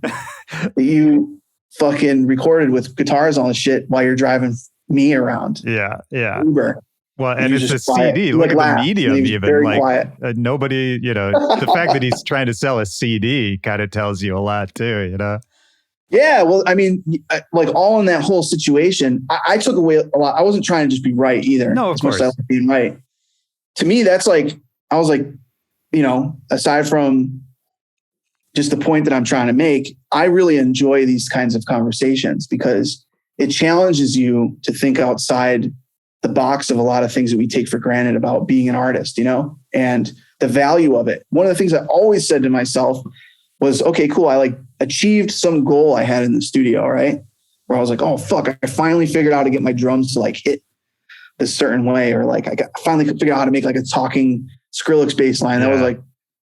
that you fucking recorded with guitars on the shit while you're driving me around. Yeah. Uber. Well, and it's a quiet. CD. Look at the medium, even like nobody, you know, the fact that he's trying to sell a CD kind of tells you a lot too, you know? Yeah. Well, I mean, like all in that whole situation, I took away a lot. I wasn't trying to just be right either. No, of course. As much as I like being right. To me, that's like, I was like, you know, aside from just the point that I'm trying to make, I really enjoy these kinds of conversations because it challenges you to think outside the box of a lot of things that we take for granted about being an artist, you know, and the value of it. One of the things I always said to myself was, okay, cool. I like achieved some goal I had in the studio, right? Where I was like, oh, fuck, I finally figured out how to get my drums to like hit this certain way. Or like, I finally could figure out how to make like a talking Skrillex bass line. That was like,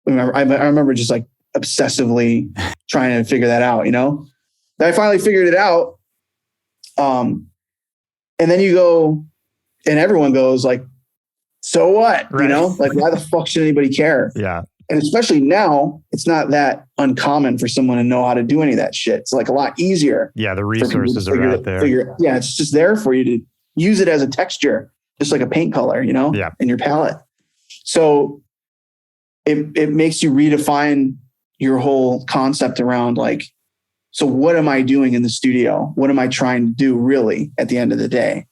I remember just like obsessively trying to figure that out, you know? Then I finally figured it out. And then you go, and everyone goes like, so what? Right. You know, like why the fuck should anybody care? Yeah. And especially now, it's not that uncommon for someone to know how to do any of that shit. It's like a lot easier. Yeah. The resources are out there. Yeah. It's just there for you to use it as a texture, just like a paint color, you know, in your palette. So it makes you redefine your whole concept around like, so what am I doing in the studio? What am I trying to do really at the end of the day?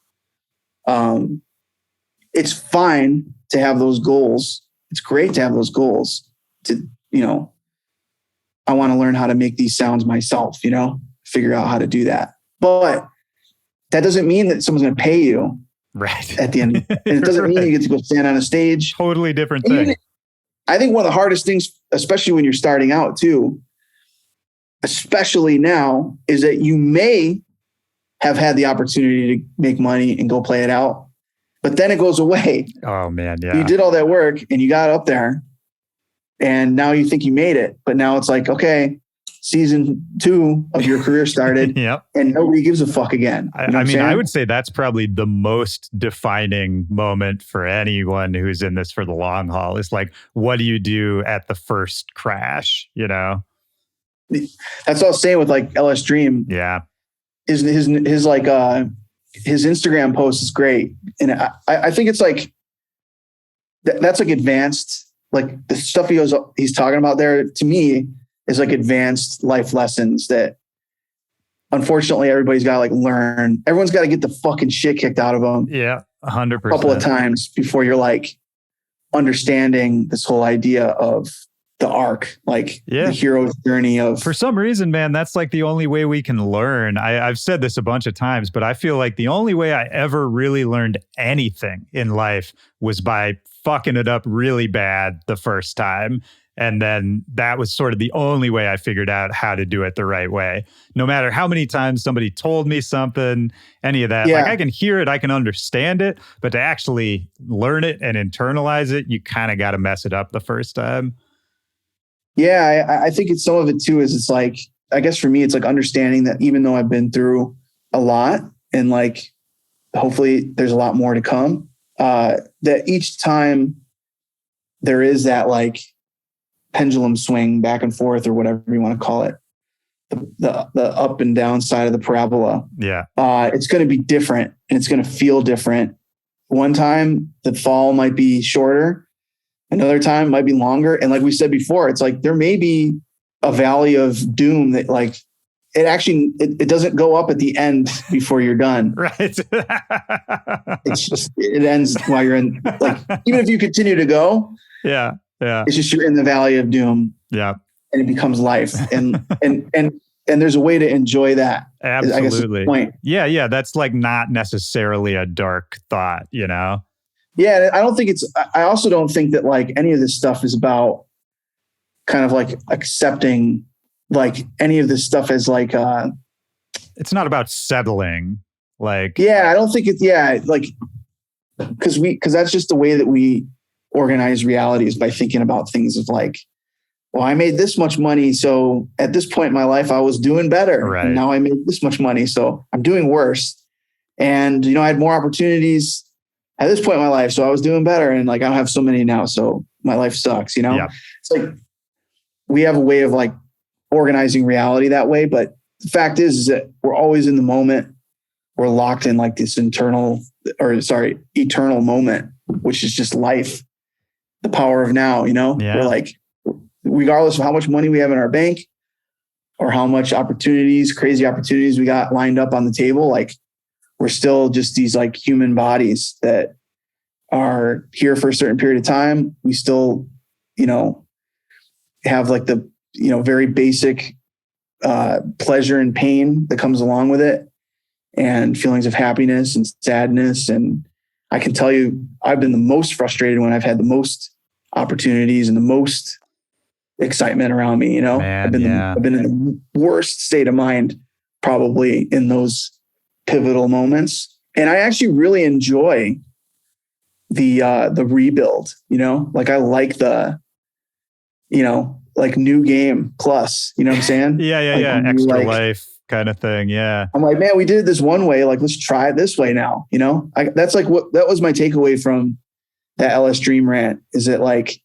It's fine to have those goals. It's great to have those goals to, you know, I want to learn how to make these sounds myself, you know, figure out how to do that. But that doesn't mean that someone's going to pay you at the end. And it doesn't mean you get to go stand on a stage. Totally different thing. I think one of the hardest things, especially when you're starting out too, especially now, is that you may have had the opportunity to make money and go play it out, but then it goes away. Oh man. Yeah. You did all that work and you got up there and now you think you made it, but now it's like, okay, season 2 of your career started and nobody gives a fuck again. You know I mean, I would say that's probably the most defining moment for anyone who's in this for the long haul. It's like, what do you do at the first crash? You know? That's what I was saying with like LS Dream. Yeah. His like, his Instagram post is great. And I think it's like, that's like advanced, like the stuff he's talking about there to me is like advanced life lessons that unfortunately everybody's got to like learn. Everyone's got to get the fucking shit kicked out of them. Yeah. 100%. A couple of times before you're like understanding this whole idea of the arc, like the hero's journey of. For some reason, man, that's like the only way we can learn. I've said this a bunch of times, but I feel like the only way I ever really learned anything in life was by fucking it up really bad the first time. And then that was sort of the only way I figured out how to do it the right way. No matter how many times somebody told me something, any of that, like I can hear it, I can understand it, but to actually learn it and internalize it, you kind of got to mess it up the first time. Yeah, I think it's some of it too is it's like, I guess for me, it's like understanding that even though I've been through a lot and like, hopefully there's a lot more to come, that each time there is that like pendulum swing back and forth or whatever you want to call it, the up and down side of the parabola. Yeah. It's going to be different and it's going to feel different. One time the fall might be shorter. Another time might be longer. And like we said before, it's like there may be a valley of doom that like it actually it doesn't go up at the end before you're done. Right. It's just it ends while you're in, like even if you continue to go. Yeah. It's just you're in the valley of doom. Yeah. and it becomes life. And there's a way to enjoy that. Absolutely. I guess is the point. Yeah. That's like not necessarily a dark thought, Yeah. I don't think I also don't think that like any of this stuff is about kind of like accepting like any of this stuff as like, it's not about settling. Like, I don't think like, cause that's just the way that we organize reality is by thinking about things of like, well, I made this much money. So at this point in my life, I was doing better. Right. And now I made this much money. So I'm doing worse. And, I had more opportunities at this point in my life. So I was doing better. And like, I don't have so many now. So my life sucks, Yeah. It's like, we have a way of like organizing reality that way. But the fact is that we're always in the moment. We're locked in like this eternal moment, which is just life, the power of now, Yeah. We're like, regardless of how much money we have in our bank or how much crazy opportunities we got lined up on the table, like we're still just these like human bodies that are here for a certain period of time. We still, have like the, very basic pleasure and pain that comes along with it and feelings of happiness and sadness. And I can tell you, I've been the most frustrated when I've had the most opportunities and the most excitement around me. Man, I've been in the worst state of mind probably in those pivotal moments. And I actually really enjoy the rebuild, like I like the, like new game plus, you know what I'm saying? Yeah. Extra life kind of thing. Yeah. I'm like, man, we did it this one way. Like, let's try it this way now. That's like that was my takeaway from that LS Dream rant is that like,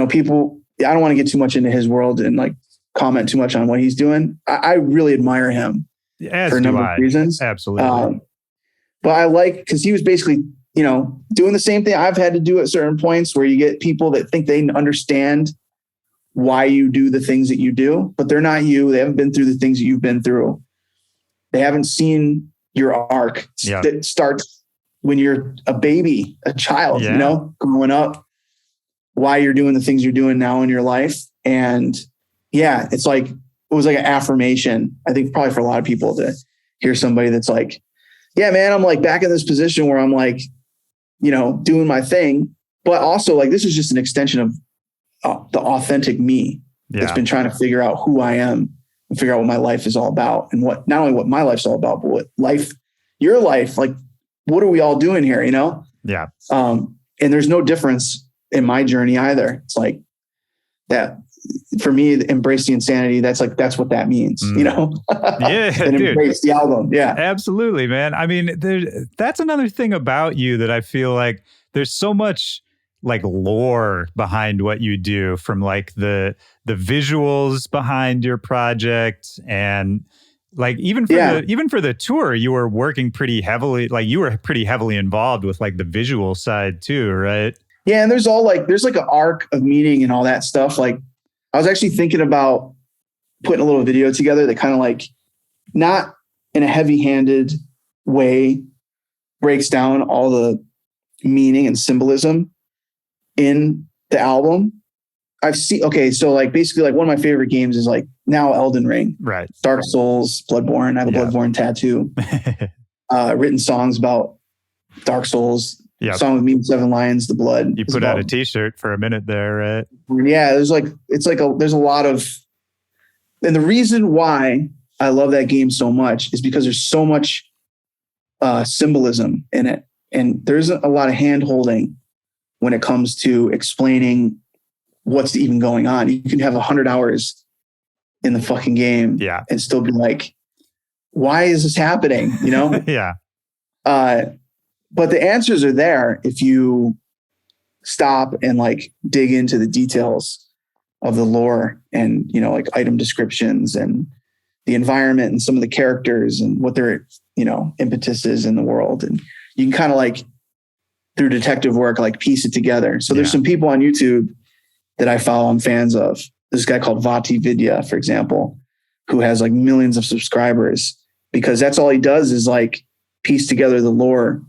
people, I don't want to get too much into his world and like comment too much on what he's doing. I really admire him for a number of reasons. Absolutely. But I like, cause he was basically, doing the same thing I've had to do at certain points where you get people that think they understand why you do the things that you do, but they're not you. They haven't been through the things that you've been through. They haven't seen your arc that starts when you're a baby, a child, growing up, why you're doing the things you're doing now in your life. And it's like, it was like an affirmation, I think probably for a lot of people to hear somebody that's like, yeah, man, I'm like back in this position where I'm like, doing my thing, but also like, this is just an extension of the authentic me that's been trying to figure out who I am and figure out what my life is all about and what, not only what my life's all about, but what your life, like, what are we all doing here? Yeah. And there's no difference in my journey either. It's like that for me, embrace the insanity. That's what that means, Yeah. And embrace the album. Yeah, absolutely, man. I mean, that's another thing about you that I feel like there's so much like lore behind what you do, from like the visuals behind your project, and like even for the tour, you were working pretty heavily. Like you were pretty heavily involved with like the visual side too, right? Yeah, and there's like an arc of meeting and all that stuff. Like I was actually thinking about putting a little video together that kind of like, not in a heavy-handed way, breaks down all the meaning and symbolism in the album. So like basically like one of my favorite games is like now Elden Ring, right? Dark Souls, Bloodborne. I have a Bloodborne tattoo. Written songs about Dark Souls. Yep. Song with me and Seven Lions, The Blood. You put out a t-shirt for a minute there, right? Yeah, there's a lot of, and the reason why I love that game so much is because there's so much symbolism in it. And there isn't a lot of hand holding when it comes to explaining what's even going on. You can have 100 hours in the fucking game and still be like, why is this happening? Yeah. But the answers are there if you stop and like dig into the details of the lore and, like item descriptions and the environment and some of the characters and what their, impetus is in the world. And you can kind of like through detective work, like piece it together. So there's some people on YouTube that I follow, I'm fans of. This guy called Vati Vidya, for example, who has like millions of subscribers because that's all he does is like piece together the lore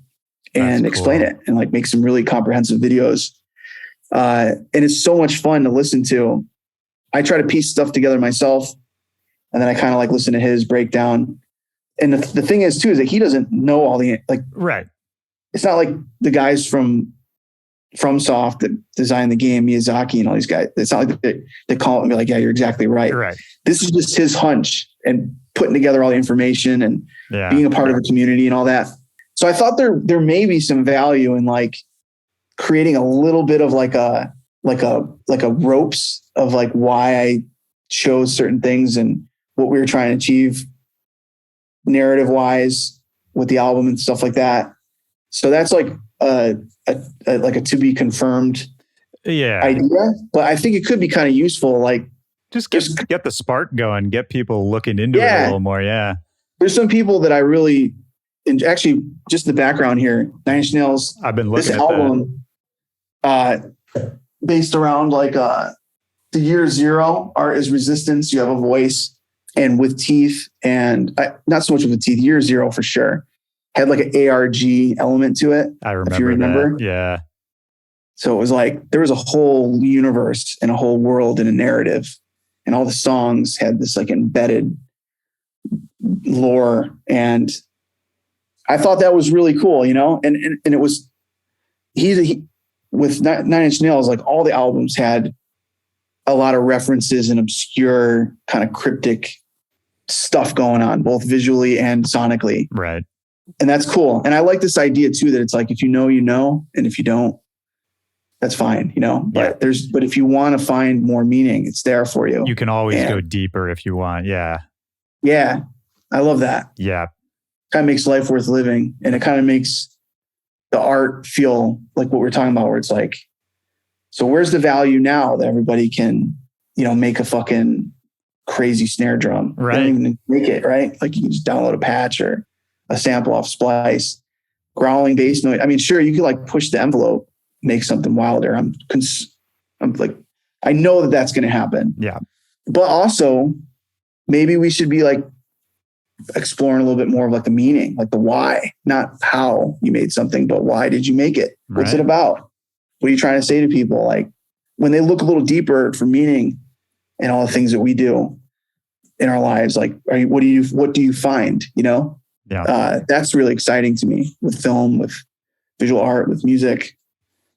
and explain it and like make some really comprehensive videos. And it's so much fun to listen to. I try to piece stuff together myself, and then I kind of like listen to his breakdown. And the thing is too, is that he doesn't know all the, like, right. It's not like the guys from FromSoft that designed the game, Miyazaki and all these guys. It's not like they call it and be like, yeah, you're exactly right. Right. This is just his hunch and putting together all the information and being a part of a community and all that. So I thought there may be some value in like creating a little bit of like a ropes of like why I chose certain things and what we were trying to achieve narrative wise with the album and stuff like that. So that's like a to be confirmed idea, but I think it could be kind of useful. Like just get the spark going, get people looking into it a little more. Yeah. There's some people that I really, and actually just the background here, Nine Inch Nails. I've been looking this album, based around like the year zero. Art is resistance. You have a voice, and with teeth, and not so much with teeth. Year zero for sure had like an ARG element to it. I remember. If you remember, that. Yeah. So it was like there was a whole universe and a whole world and a narrative, and all the songs had this like embedded lore, and I thought that was really cool, you know. And it was he with Nine Inch Nails, like all the albums had a lot of references and obscure kind of cryptic stuff going on, both visually and sonically. Right. And that's cool. And I like this idea too, that it's like, if you know, you know, and if you don't, that's fine, you know. But but if you want to find more meaning, it's there for you. You can always go deeper if you want. Yeah. Yeah. I love that. Yeah. Kind of makes life worth living. And it kind of makes the art feel like what we're talking about, where it's like, so where's the value now that everybody can, you know, make a fucking crazy snare drum? Right. They don't even make it, right? Like you can just download a patch or a sample off Splice, growling bass noise. I mean, sure, you can like push the envelope, make something wilder. I'm like, I know that that's going to happen. Yeah. But also maybe we should be like exploring a little bit more of like the meaning, like the why, not how you made something, but why did you make it? What's it about? What are you trying to say to people? Like when they look a little deeper for meaning and all the things that we do in our lives, like, what do you find, you know? Yeah. That's really exciting to me with film, with visual art, with music.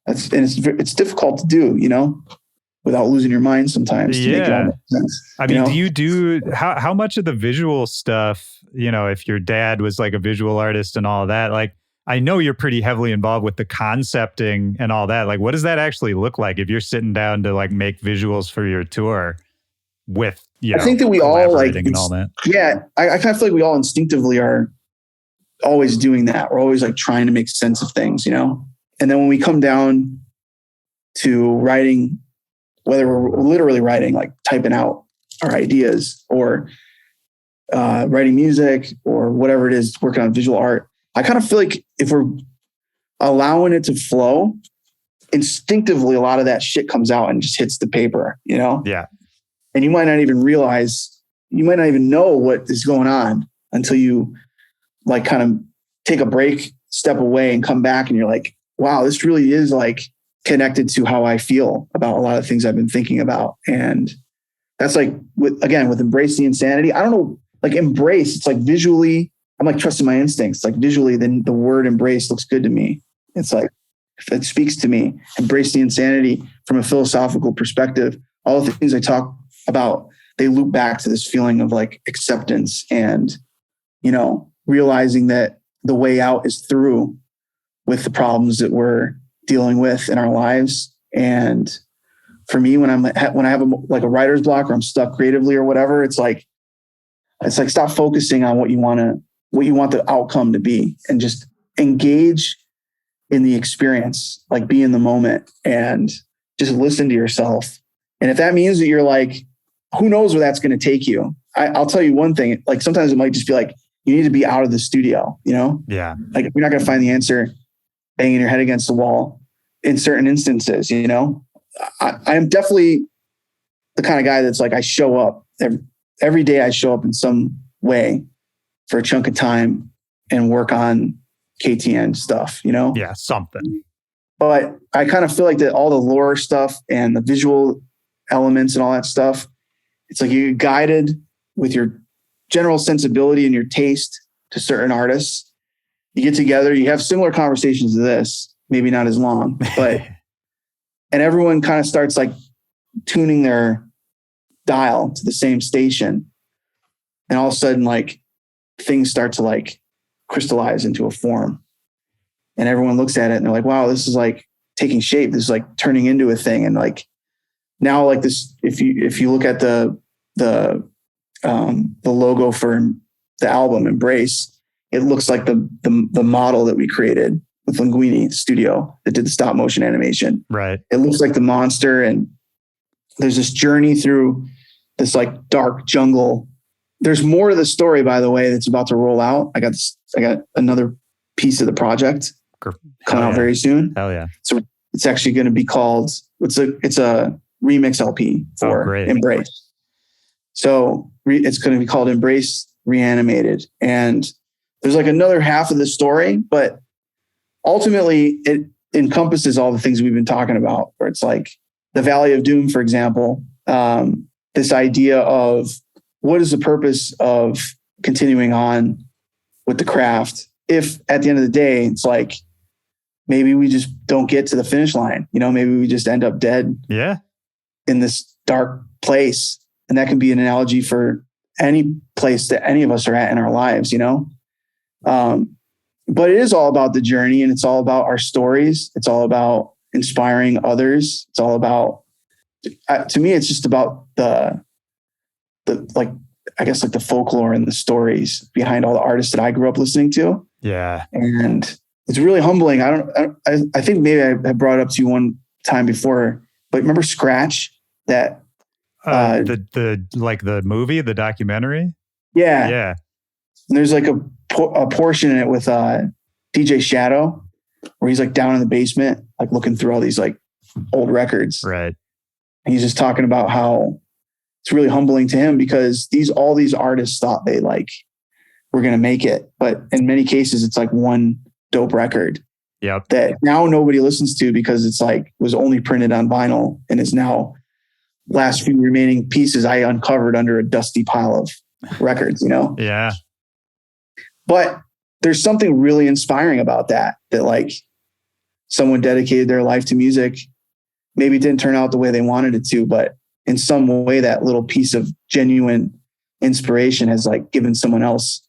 It's difficult to do, you know, without losing your mind sometimes. To make it all make sense, I mean, how much of the visual stuff, you know, if your dad was like a visual artist and all of that, like, I know you're pretty heavily involved with the concepting and all that. Like, what does that actually look like if you're sitting down to like make visuals for your tour with, you know, I think that we all like and all that. Yeah. I kind of feel like we all instinctively are always doing that. We're always like trying to make sense of things, you know? And then when we come down to writing, whether we're literally writing, like typing out our ideas or writing music or whatever it is, working on visual art, I kind of feel like if we're allowing it to flow, instinctively, a lot of that shit comes out and just hits the paper, you know? Yeah. And you might not even realize, you might not even know what is going on until you like kind of take a break, step away and come back and you're like, wow, this really is like connected to how I feel about a lot of things I've been thinking about. And that's like, with Embrace the Insanity. I don't know, like embrace, it's like visually, I'm like trusting my instincts. Like visually, then the word embrace looks good to me. It's like, if it speaks to me, embrace the insanity from a philosophical perspective. All the things I talk about, they loop back to this feeling of like acceptance and, you know, realizing that the way out is through with the problems that we're dealing with in our lives. And for me, when I have a writer's block or I'm stuck creatively or whatever, it's like stop focusing on what you want the outcome to be and just engage in the experience, like be in the moment and just listen to yourself. And if that means that you're like, who knows where that's going to take you? I'll tell you one thing, like sometimes it might just be like, you need to be out of the studio, you know? Yeah. Like you're not going to find the answer banging your head against the wall in certain instances, you know? I am definitely the kind of guy that's like, I show up every day. I show up in some way for a chunk of time and work on KTN stuff, you know? Yeah, something. But I kind of feel like that all the lore stuff and the visual elements and all that stuff. It's like you get guided with your general sensibility and your taste to certain artists. You get together, you have similar conversations to this, maybe not as long, but, and everyone kind of starts like tuning their dial to the same station. And all of a sudden, like things start to like crystallize into a form. And everyone looks at it and they're like, wow, this is like taking shape. This is like turning into a thing. And like now, like this, if you look at the logo for the album Embrace, it looks like the model that we created with Linguini Studio that did the stop motion animation. Right. It looks like the monster, and there's this journey through this like dark jungle. There's more to the story, by the way, that's about to roll out. I got another piece of the project coming out very soon. Hell yeah. So it's actually going to be called, it's a remix LP for Embrace. So it's going to be called Embrace Reanimated. And there's like another half of the story, but ultimately it encompasses all the things we've been talking about, where it's like the Valley of Doom, for example, this idea of what is the purpose of continuing on with the craft if at the end of the day, it's like, maybe we just don't get to the finish line. You know, maybe we just end up dead in this dark place. And that can be an analogy for any place that any of us are at in our lives, you know? But it is all about the journey, and it's all about our stories. It's all about inspiring others. It's all about, to me, it's just about the like, I guess like the folklore and the stories behind all the artists that I grew up listening to. Yeah. And it's really humbling. I think maybe I brought it up to you one time before, but remember Scratch? That the movie, the documentary? Yeah. Yeah. And there's like a portion in it with DJ Shadow where he's like down in the basement, like looking through all these like old records. Right. And he's just talking about how it's really humbling to him because all these artists thought they like were going to make it. But in many cases, it's like one dope record that now nobody listens to because it's like was only printed on vinyl and is now last few remaining pieces I uncovered under a dusty pile of records, you know? Yeah. But there's something really inspiring about that like someone dedicated their life to music. Maybe it didn't turn out the way they wanted it to, but in some way, that little piece of genuine inspiration has like given someone else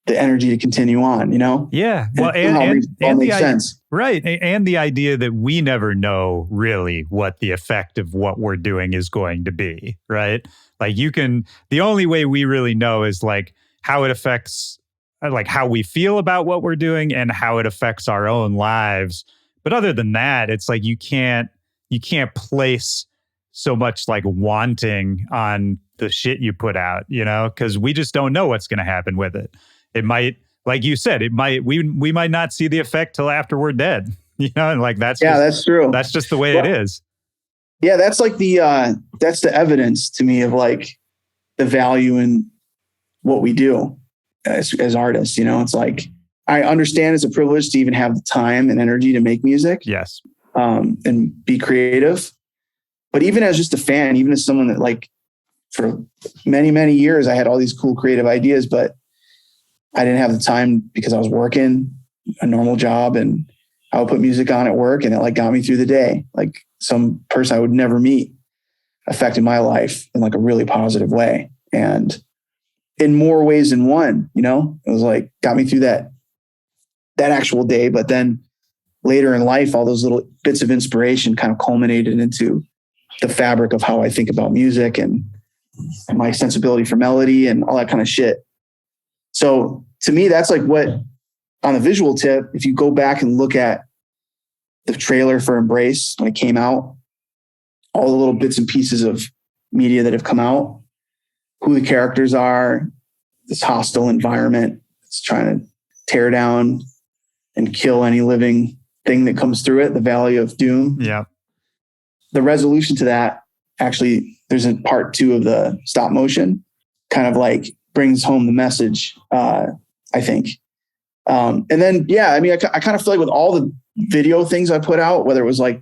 the energy to continue on, you know? Yeah. Well, and the sense. Right. And the idea that we never know really what the effect of what we're doing is going to be, right? Like the only way we really know is like how it affects, like how we feel about what we're doing and how it affects our own lives. But other than that, it's like you can't place so much like wanting on the shit you put out, you know, because we just don't know what's going to happen with it. It might, like you said, we might not see the effect till after we're dead, you know, and like that's true. That's just the way it is. Yeah, that's like that's the evidence to me of like the value in what we do as artists. You know, it's like I understand it's a privilege to even have the time and energy to make music. Yes, and be creative. But even as just a fan, even as someone that like for many, many years, I had all these cool creative ideas, but I didn't have the time because I was working a normal job and I would put music on at work and it like got me through the day. Like some person I would never meet affected my life in like a really positive way. And in more ways than one, you know, it was like, got me through that actual day. But then later in life, all those little bits of inspiration kind of culminated into the fabric of how I think about music and my sensibility for melody and all that kind of shit. So to me, that's like what on the visual tip, if you go back and look at the trailer for Embrace when it came out, all the little bits and pieces of media that have come out, who the characters are, this hostile environment that's trying to tear down and kill any living thing that comes through it, the Valley of Doom. Yeah. The resolution to that, actually, there's a part 2 of the stop motion, kind of like brings home the message, I think. And then, yeah, I mean, I kind of feel like with all the video things I put out, whether it was like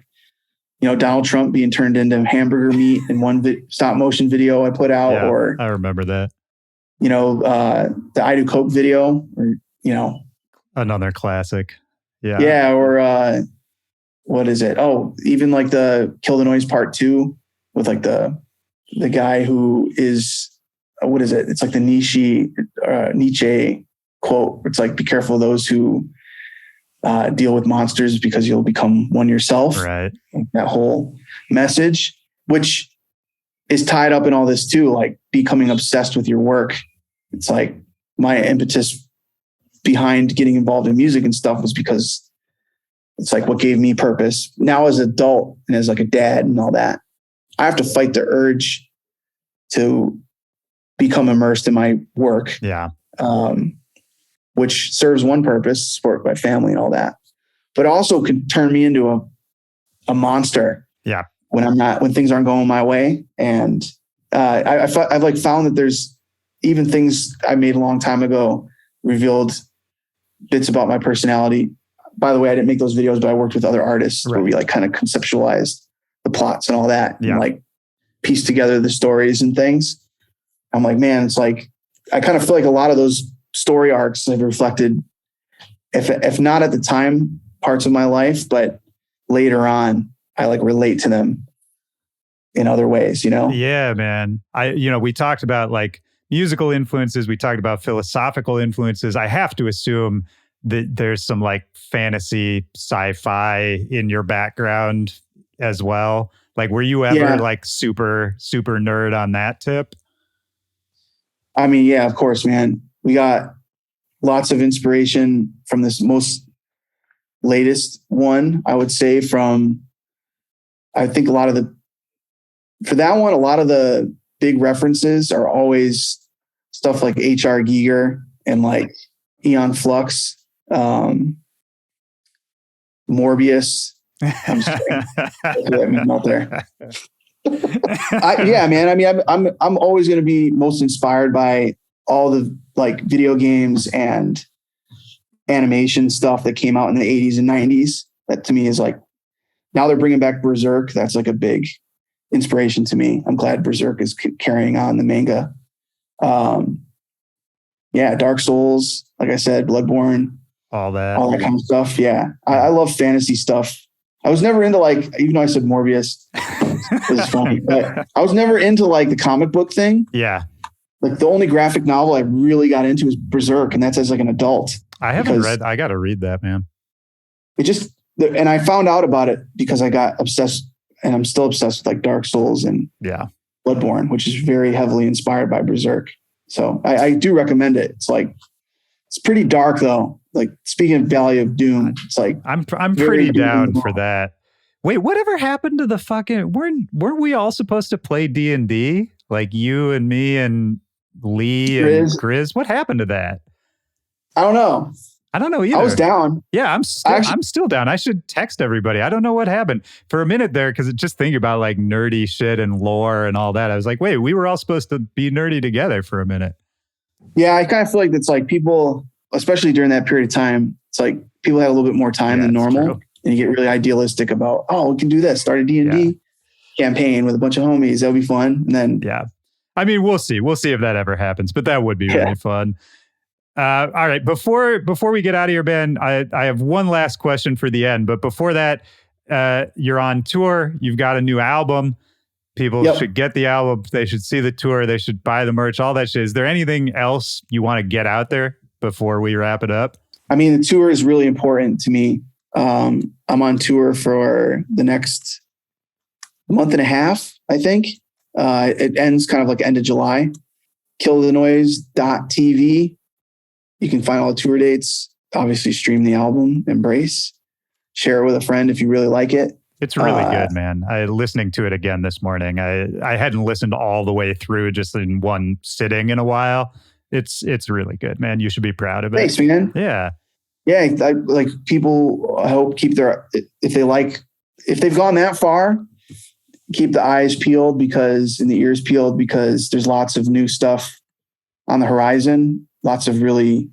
Donald Trump being turned into hamburger meat in one stop motion video I put out, Yeah, or I remember that. The I Do Coke video, or Another classic. Yeah. yeah, or what is it? Oh, even like the Kill the Noise Part 2 with like the guy who is, what is it? It's like the Nietzsche quote. It's like, be careful of those who deal with monsters because you'll become one yourself. Right. That whole message, which is tied up in all this too, like becoming obsessed with your work. It's like my impetus behind getting involved in music and stuff was because it's like what gave me purpose. Now as an adult and as like a dad and all that, I have to fight the urge to become immersed in my work. Yeah. Which serves one purpose, support my family and all that, but also can turn me into a monster. Yeah. When things aren't going my way. And I've like found that there's even things I made a long time ago revealed bits about my personality. By the way, I didn't make those videos, but I worked with other artists where we like kind of conceptualized the plots and all that, and like pieced together the stories and things. I'm like, man, it's like, I kind of feel like a lot of those story arcs have reflected, if not at the time, parts of my life, but later on, I like relate to them in other ways, Yeah, man. We talked about like musical influences. We talked about philosophical influences. I have to assume that there's some like fantasy sci-fi in your background as well. Like, were you ever like super, super nerd on that tip? I mean, yeah, of course, man. We got lots of inspiration from this most latest one, I would say, I think a lot of the big references are always stuff like H.R. Giger and like Eon Flux, Morbius. I'm just out there. Yeah, man. I mean, I'm always going to be most inspired by all the like video games and animation stuff that came out in the 80s and 90s. That to me is like, now they're bringing back Berserk. That's like a big inspiration to me. I'm glad Berserk is carrying on the manga. Dark Souls, like I said, Bloodborne, all that kind of stuff. Yeah. I love fantasy stuff. I was never into like, even though I said Morbius, it's funny, but I was never into like the comic book thing. Yeah. Like the only graphic novel I really got into was Berserk, and that's as like an adult. I haven't read. I got to read that, man. And I found out about it because I got obsessed, and I'm still obsessed with like Dark Souls and Bloodborne, which is very heavily inspired by Berserk. So I do recommend it. It's like, it's pretty dark though. Like speaking of Valley of Doom, it's like I'm pretty down for that. Wait, whatever happened to the fucking? Weren't we all supposed to play D&D? Like you and me and Lee and Grizz? What happened to that? I don't know. I don't know either. I was down. Yeah, I'm still down. I should text everybody. I don't know what happened for a minute there, because just thinking about like nerdy shit and lore and all that, I was like, wait, we were all supposed to be nerdy together for a minute. Yeah, I kind of feel like it's like people, especially during that period of time, it's like people had a little bit more time than normal. True. And you get really idealistic about, we can do this. Start a D&D campaign with a bunch of homies. That'll be fun. And then I mean, we'll see. We'll see if that ever happens, but that would be really fun. All right. Before we get out of here, Ben, I have one last question for the end. But before that, you're on tour. You've got a new album. People should get the album. They should see the tour. They should buy the merch, all that shit. Is there anything else you want to get out there before we wrap it up? I mean, the tour is really important to me. I'm on tour for the next month and a half, I think. It ends kind of like end of July. killthenoise.tv. You can find all the tour dates. Obviously, stream the album, Embrace. Share it with a friend if you really like it. It's really good, man. Listening to it again this morning. I hadn't listened all the way through just in one sitting in a while. It's really good, man. You should be proud of it. Thanks, man. Yeah. Yeah, I like people. I hope keep if they've gone that far, keep the eyes peeled and the ears peeled, because there's lots of new stuff on the horizon. Lots of really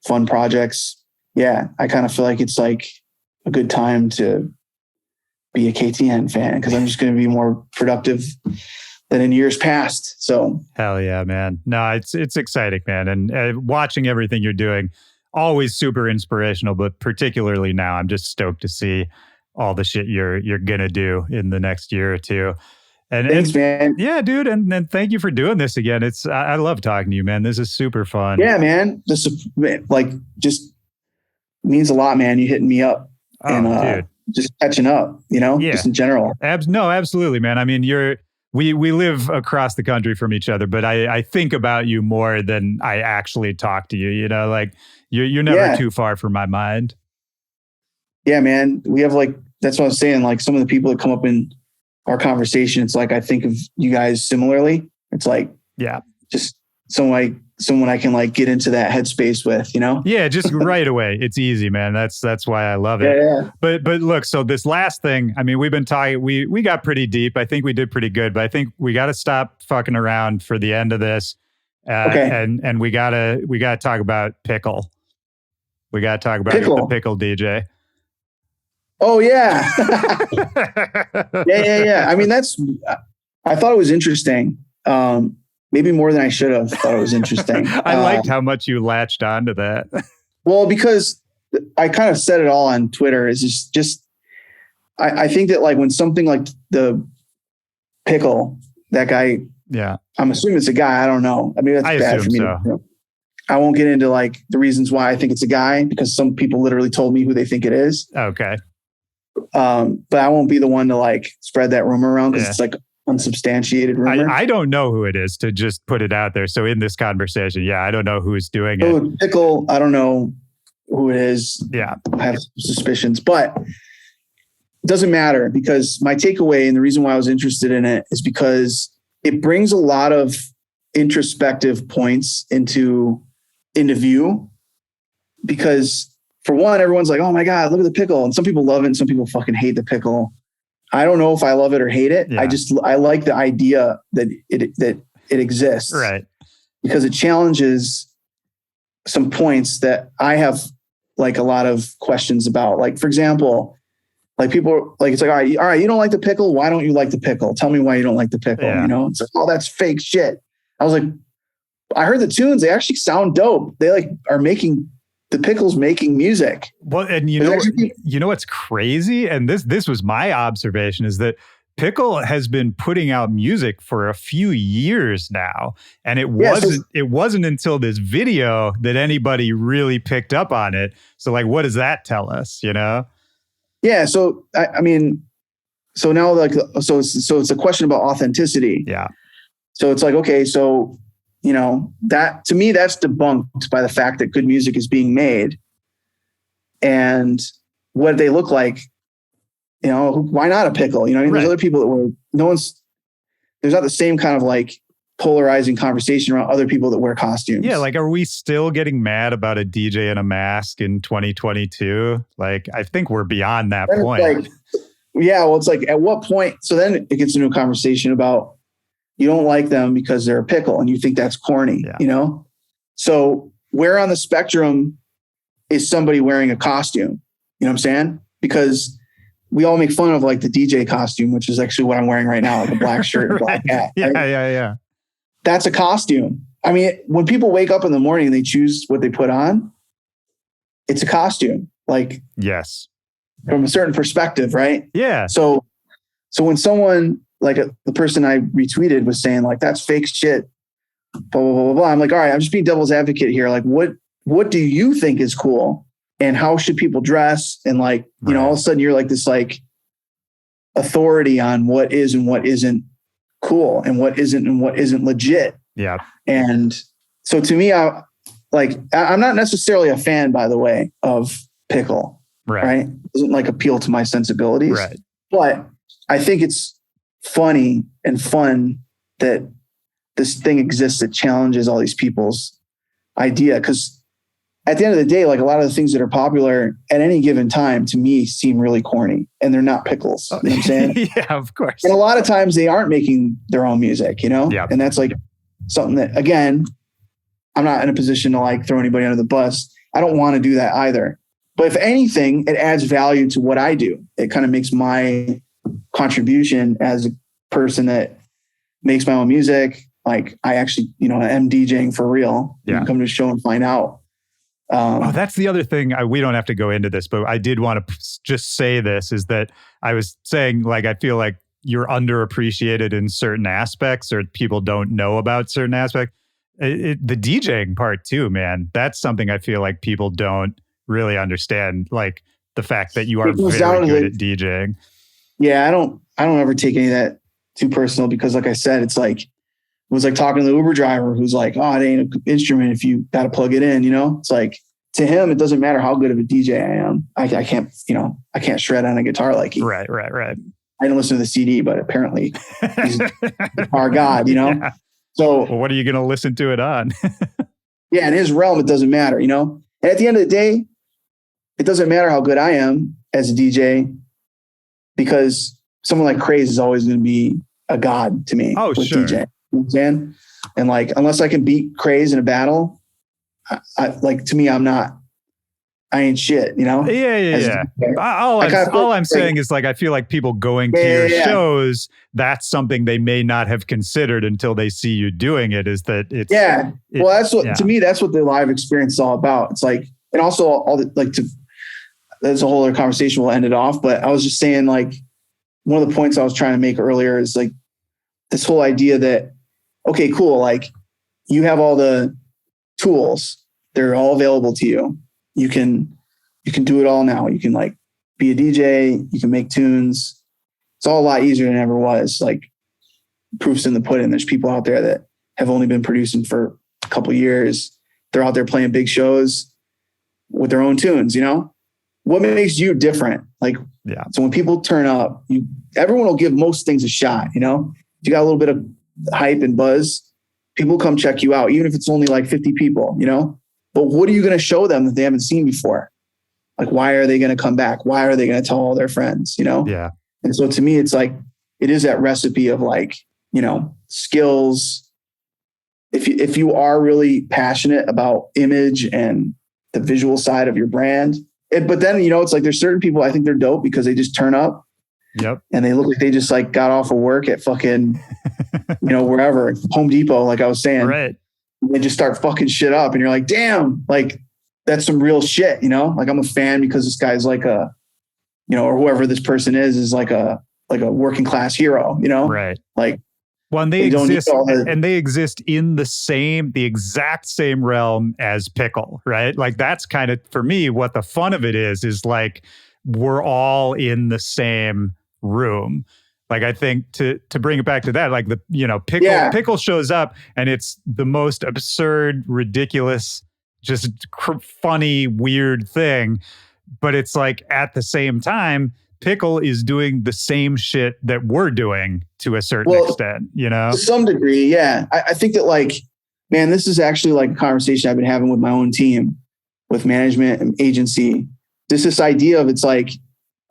fun projects. Yeah, I kind of feel like it's like a good time to be a KTN fan because I'm just going to be more productive than in years past. So hell yeah, man. No, it's exciting, man. And watching everything you're doing, always super inspirational, but particularly now, I'm just stoked to see all the shit you're gonna do in the next year or two. Thanks, man. Yeah, dude. And thank you for doing this again. I love talking to you, man. This is super fun. Yeah, man. This like just means a lot, man. You hitting me up and just catching up, just in general. No, absolutely, man. I mean, we live across the country from each other, but I think about you more than I actually talk to you. Like you're never too far from my mind. Yeah, man. We have that's what I was saying. Like some of the people that come up in our conversation, it's like I think of you guys similarly. It's like just someone I can get into that headspace with, Yeah, just right away. It's easy, man. That's why I love it. Yeah. But look, so this last thing, I mean, we've been talking, we got pretty deep. I think we did pretty good, but I think we got to stop fucking around for the end of this. Okay. And we gotta talk about Pickle. We gotta talk about the Pickle DJ. Oh yeah. Yeah. I mean, I thought it was interesting. Maybe more than I should have thought it was interesting. I liked how much you latched onto that. Well, because I kind of said it all on Twitter. It's just I think that when something like the Pickle, that guy, I'm assuming it's a guy. I don't know. I mean, that's bad for me. So. I won't get into the reasons why I think it's a guy because some people literally told me who they think it is. Okay. But I won't be the one to spread that rumor around because it's unsubstantiated rumor. I don't know who it is, to just put it out there. So in this conversation, I don't know who's doing it. Pickle, I don't know who it is. Yeah. I have suspicions, but it doesn't matter because my takeaway and the reason why I was interested in it is because it brings a lot of introspective points into view because for one, everyone's like, oh my God, look at the Pickle. And some people love it and some people fucking hate the Pickle. I don't know if I love it or hate it. Yeah. I like the idea that it exists. Right. Because it challenges some points that I have a lot of questions about. For example, people it's all right, you don't like the Pickle. Why don't you like the Pickle? Tell me why you don't like the Pickle. Yeah. It's like, oh, that's fake shit. I was like, I heard the tunes. They actually sound dope. They are making the Pickle's making music. Well, and you know what's crazy? And this was my observation is that Pickle has been putting out music for a few years now. And it wasn't until this video that anybody really picked up on it. So what does that tell us, Yeah. So, I mean, so now so it's a question about authenticity. Yeah. So it's okay, so that to me, that's debunked by the fact that good music is being made and what they look like, why not a Pickle? There's other people that there's not the same kind of polarizing conversation around other people that wear costumes. Yeah. Are we still getting mad about a DJ in a mask in 2022? I think we're beyond that point. Well, it's at what point? So then it gets into a conversation about, you don't like them because they're a Pickle and you think that's corny, So where on the spectrum is somebody wearing a costume? You know what I'm saying? Because we all make fun of the DJ costume, which is actually what I'm wearing right now, a black shirt and black hat. Right? Yeah. That's a costume. I mean, when people wake up in the morning and they choose what they put on, it's a costume. Yes. From a certain perspective, right? Yeah. So when someone the person I retweeted was saying that's fake shit, blah, blah, blah, blah. I'm all right, I'm just being devil's advocate here. What do you think is cool and how should people dress? And all of a sudden you're this authority on what is and what isn't cool and what isn't legit. Yeah. And so to me, I'm not necessarily a fan, by the way, of Pickle. Right. It doesn't appeal to my sensibilities. Right. But I think it's funny and fun that this thing exists that challenges all these people's idea. Because at the end of the day, a lot of the things that are popular at any given time to me seem really corny and they're not Pickles. You know what I'm saying? Yeah, of course. And a lot of times they aren't making their own music, Yeah. And that's something that, again, I'm not in a position to throw anybody under the bus. I don't want to do that either. But if anything, it adds value to what I do. It kind of makes my contribution as a person that makes my own music. Like I actually, am DJing for real. You can come to a show and find out. That's the other thing. We don't have to go into this, but I did want to just say this, is that I was saying, like, I feel like you're underappreciated in certain aspects, or people don't know about certain aspects. The DJing part too, man. That's something I feel like people don't really understand. Like the fact that you are very good at DJing. Yeah, I don't ever take any of that too personal, because like I said, it was like talking to the Uber driver who's like, oh, it ain't an instrument if you got to plug it in, It's like, to him, it doesn't matter how good of a DJ I am. I can't shred on a guitar like he. Right. I didn't listen to the CD, but apparently he's our God, Yeah. So, well, what are you going to listen to it on? Yeah, in his realm, it doesn't matter, And at the end of the day, it doesn't matter how good I am as a DJ, because someone like Craze is always going to be a god to me. Oh, with sure. DJ. You know what I'm saying? And like, unless I can beat Craze in a battle, to me, I ain't shit, Yeah. All I'm saying is, like, I feel like people going to your shows, that's something they may not have considered until they see you doing it, is that it's... Yeah. Well, to me, that's what the live experience is all about. It's like, and also there's a whole other conversation, we'll end it off, but I was just saying, like, one of the points I was trying to make earlier is like this whole idea that, okay, cool. Like you have all the tools, they're all available to you. You can do it all now. You can like be a DJ, you can make tunes. It's all a lot easier than it ever was. Like proof's in the pudding. There's people out there that have only been producing for a couple of years. They're out there playing big shows with their own tunes, What makes you different? Like, so when people turn up, everyone will give most things a shot, If you got a little bit of hype and buzz, people come check you out, even if it's only like 50 people, But what are you going to show them that they haven't seen before? Like, why are they going to come back? Why are they going to tell all their friends, Yeah. And so to me, it's like, it is that recipe of like, skills. If you are really passionate about image and the visual side of your brand, but then, it's like, there's certain people, I think they're dope because they just turn up. Yep. And they look like they just like got off of work at fucking, wherever, Home Depot, like I was saying. Right. They just start fucking shit up and you're like, damn, like that's some real shit, Like I'm a fan because this guy's like a, or whoever this person is like a working class hero, Right. Like, well, they exist in the exact same realm as Pickle, right? Like that's kind of, for me, what the fun of it is like, we're all in the same room. Like, I think to bring it back to that, like Pickle shows up and it's the most absurd, ridiculous, just funny, weird thing. But it's like, at the same time, Pickle is doing the same shit that we're doing to a certain extent, To some degree, yeah. I think that like, man, this is actually like a conversation I've been having with my own team, with management and agency. This idea of, it's like,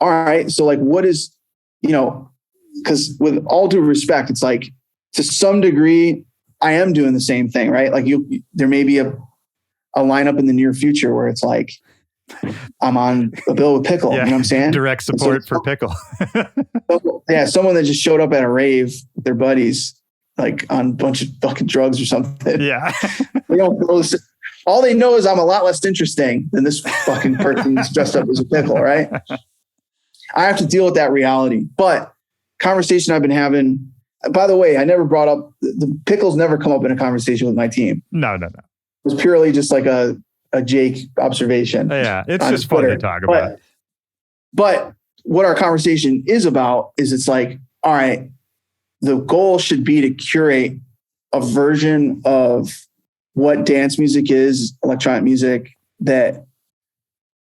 all right, so like what is, because with all due respect, it's like to some degree, I am doing the same thing, right? Like there may be a lineup in the near future where it's like, I'm on a bill with Pickle. You know what I'm saying? Direct support for Pickle. Yeah. Someone that just showed up at a rave with their buddies, like on a bunch of fucking drugs or something. Yeah. They don't know. All they know is I'm a lot less interesting than this fucking person that's dressed up as a pickle, right? I have to deal with that reality. But conversation I've been having, by the way, I never brought up, the Pickles never come up in a conversation with my team. No. It was purely just like a Jake observation. Yeah, it's just fun to talk about. But what our conversation is about is, it's like, all right, the goal should be to curate a version of what dance music is, electronic music, that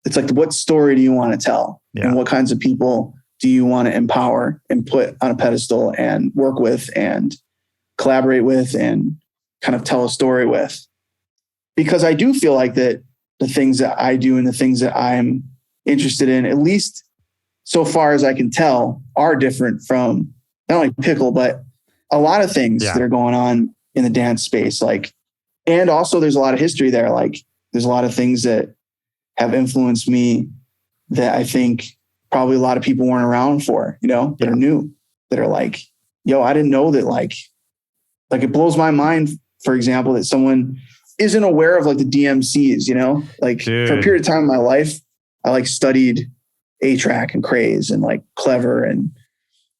it's like, what story do you want to tell? Yeah. And what kinds of people do you want to empower and put on a pedestal and work with and collaborate with and kind of tell a story with? Because I do feel like that the things that I do and the things that I'm interested in, at least so far as I can tell, are different from not only Pickle, but a lot of things that are going on in the dance space. Like, and also there's a lot of history there. Like there's a lot of things that have influenced me that I think probably a lot of people weren't around for, that are new, that are like, yo, I didn't know that like it blows my mind, for example, that someone isn't aware of like the DMCs, like Dude. For a period of time in my life, I like studied A-Track and Craze and like Clever and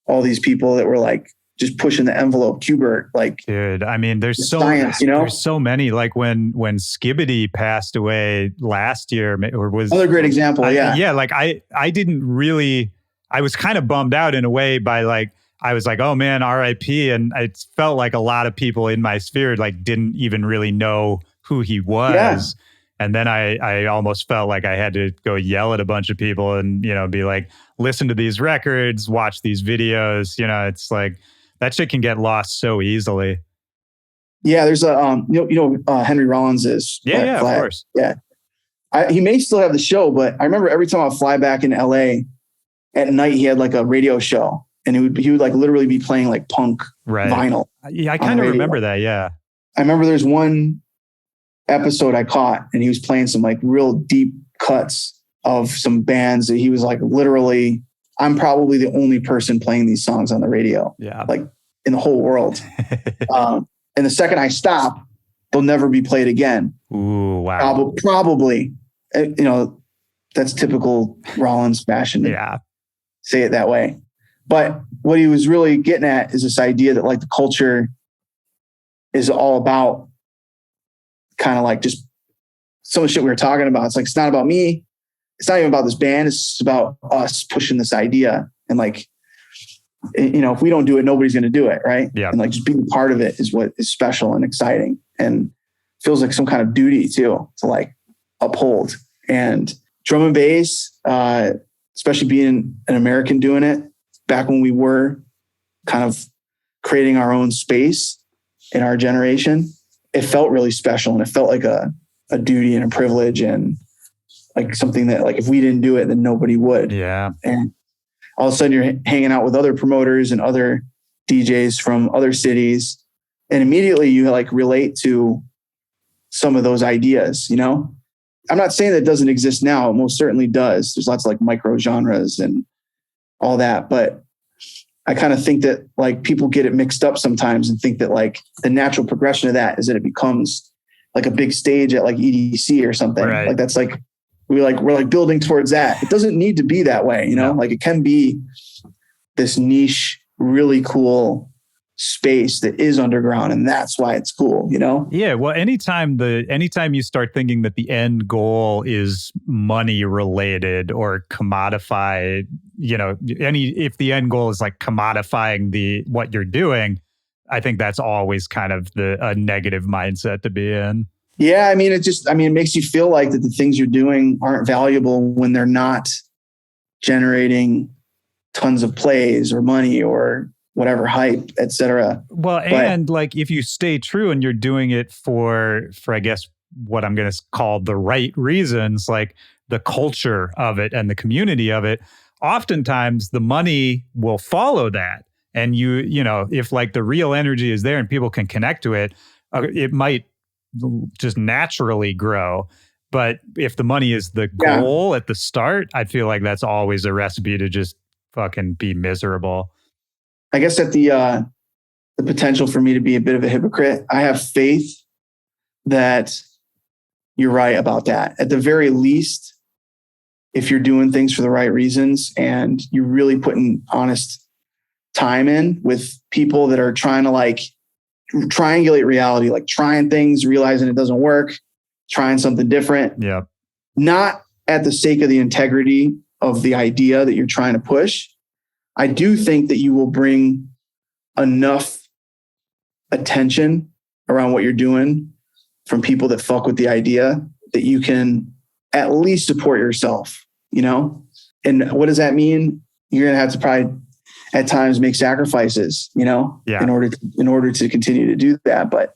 all these people that were like just pushing the envelope. Qbert, like, dude, I mean, there's science, there's so many. Like when Skibbity passed away last year, or was another great example. Like I didn't really, I was kind of bummed out in a way by like, I was like, oh man, RIP. And it felt like a lot of people in my sphere like didn't even really know who he was. Yeah. And then I almost felt like I had to go yell at a bunch of people and, be like, listen to these records, watch these videos. It's like that shit can get lost so easily. Yeah, there's a Henry Rollins is. Yeah, of course. Yeah, he may still have the show, but I remember every time I fly back in LA at night, he had like a radio show, and he would like literally be playing like punk vinyl. Yeah, I kind of remember that. Yeah, I remember there's one episode I caught, and he was playing some like real deep cuts of some bands that he was like, literally, I'm probably the only person playing these songs on the radio. Yeah, like in the whole world. And the second I stop, they'll never be played again. Ooh, wow. Probably, that's typical Rollins fashion. Yeah, say it that way. But what he was really getting at is this idea that like the culture is all about kind of like just some of the shit we were talking about. It's like, it's not about me. It's not even about this band. It's about us pushing this idea. And like, if we don't do it, nobody's going to do it. Right. Yeah. And like just being part of it is what is special and exciting and feels like some kind of duty too, to like uphold. And drum and bass, especially being an American doing it back when we were kind of creating our own space in our generation, it felt really special. And it felt like a duty and a privilege and like something that like, if we didn't do it, then nobody would. Yeah. And all of a sudden you're hanging out with other promoters and other DJs from other cities. And immediately you like relate to some of those ideas, I'm not saying that it doesn't exist now. It most certainly does. There's lots of like micro genres and all that. But I kind of think that like people get it mixed up sometimes and think that like the natural progression of that is that it becomes like a big stage at like EDC or something. Right. Like that's like, we're like building towards that. It doesn't need to be that way, like it can be this niche, really cool space that is underground, and that's why it's cool, Yeah. Well, anytime you start thinking that the end goal is money related or commodified, if the end goal is like commodifying what you're doing, I think that's always kind of a negative mindset to be in. Yeah, it makes you feel like that the things you're doing aren't valuable when they're not generating tons of plays or money or whatever hype, et cetera. Well, and like if you stay true and you're doing it for I guess what I'm going to call the right reasons, like the culture of it and the community of it, oftentimes the money will follow that. And if like the real energy is there and people can connect to it, it might just naturally grow. But if the money is the goal at the start, I feel like that's always a recipe to just fucking be miserable. I guess at the potential for me to be a bit of a hypocrite, I have faith that you're right about that. At the very least, if you're doing things for the right reasons and you're really putting honest time in with people that are trying to like triangulate reality, like trying things, realizing it doesn't work, trying something different. Yeah. Not at the sake of the integrity of the idea that you're trying to push. I do think that you will bring enough attention around what you're doing from people that fuck with the idea that you can at least support yourself, And what does that mean? You're going to have to probably at times make sacrifices, in order to continue to do that. But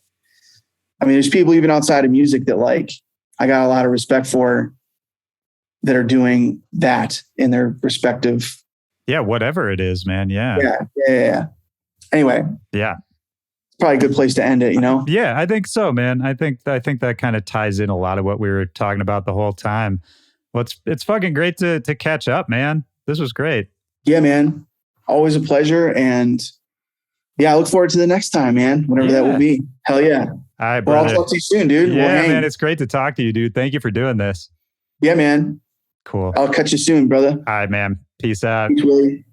there's people even outside of music that like, I got a lot of respect for that are doing that in their respective. Yeah. Whatever it is, man. Yeah. Yeah. Anyway. Yeah. It's probably a good place to end it, Yeah, I think so, man. I think that kind of ties in a lot of what we were talking about the whole time. Well, it's fucking great to catch up, man. This was great. Yeah, man. Always a pleasure. And yeah, I look forward to the next time, man. Whenever that will be. Hell yeah. All right, Well, brother. I'll talk to you soon, dude. Yeah, we'll hang. man. It's great to talk to you, dude. Thank you for doing this. Yeah, man. Cool. I'll catch you soon, brother. All right, man. Peace out. Thanks, Willie.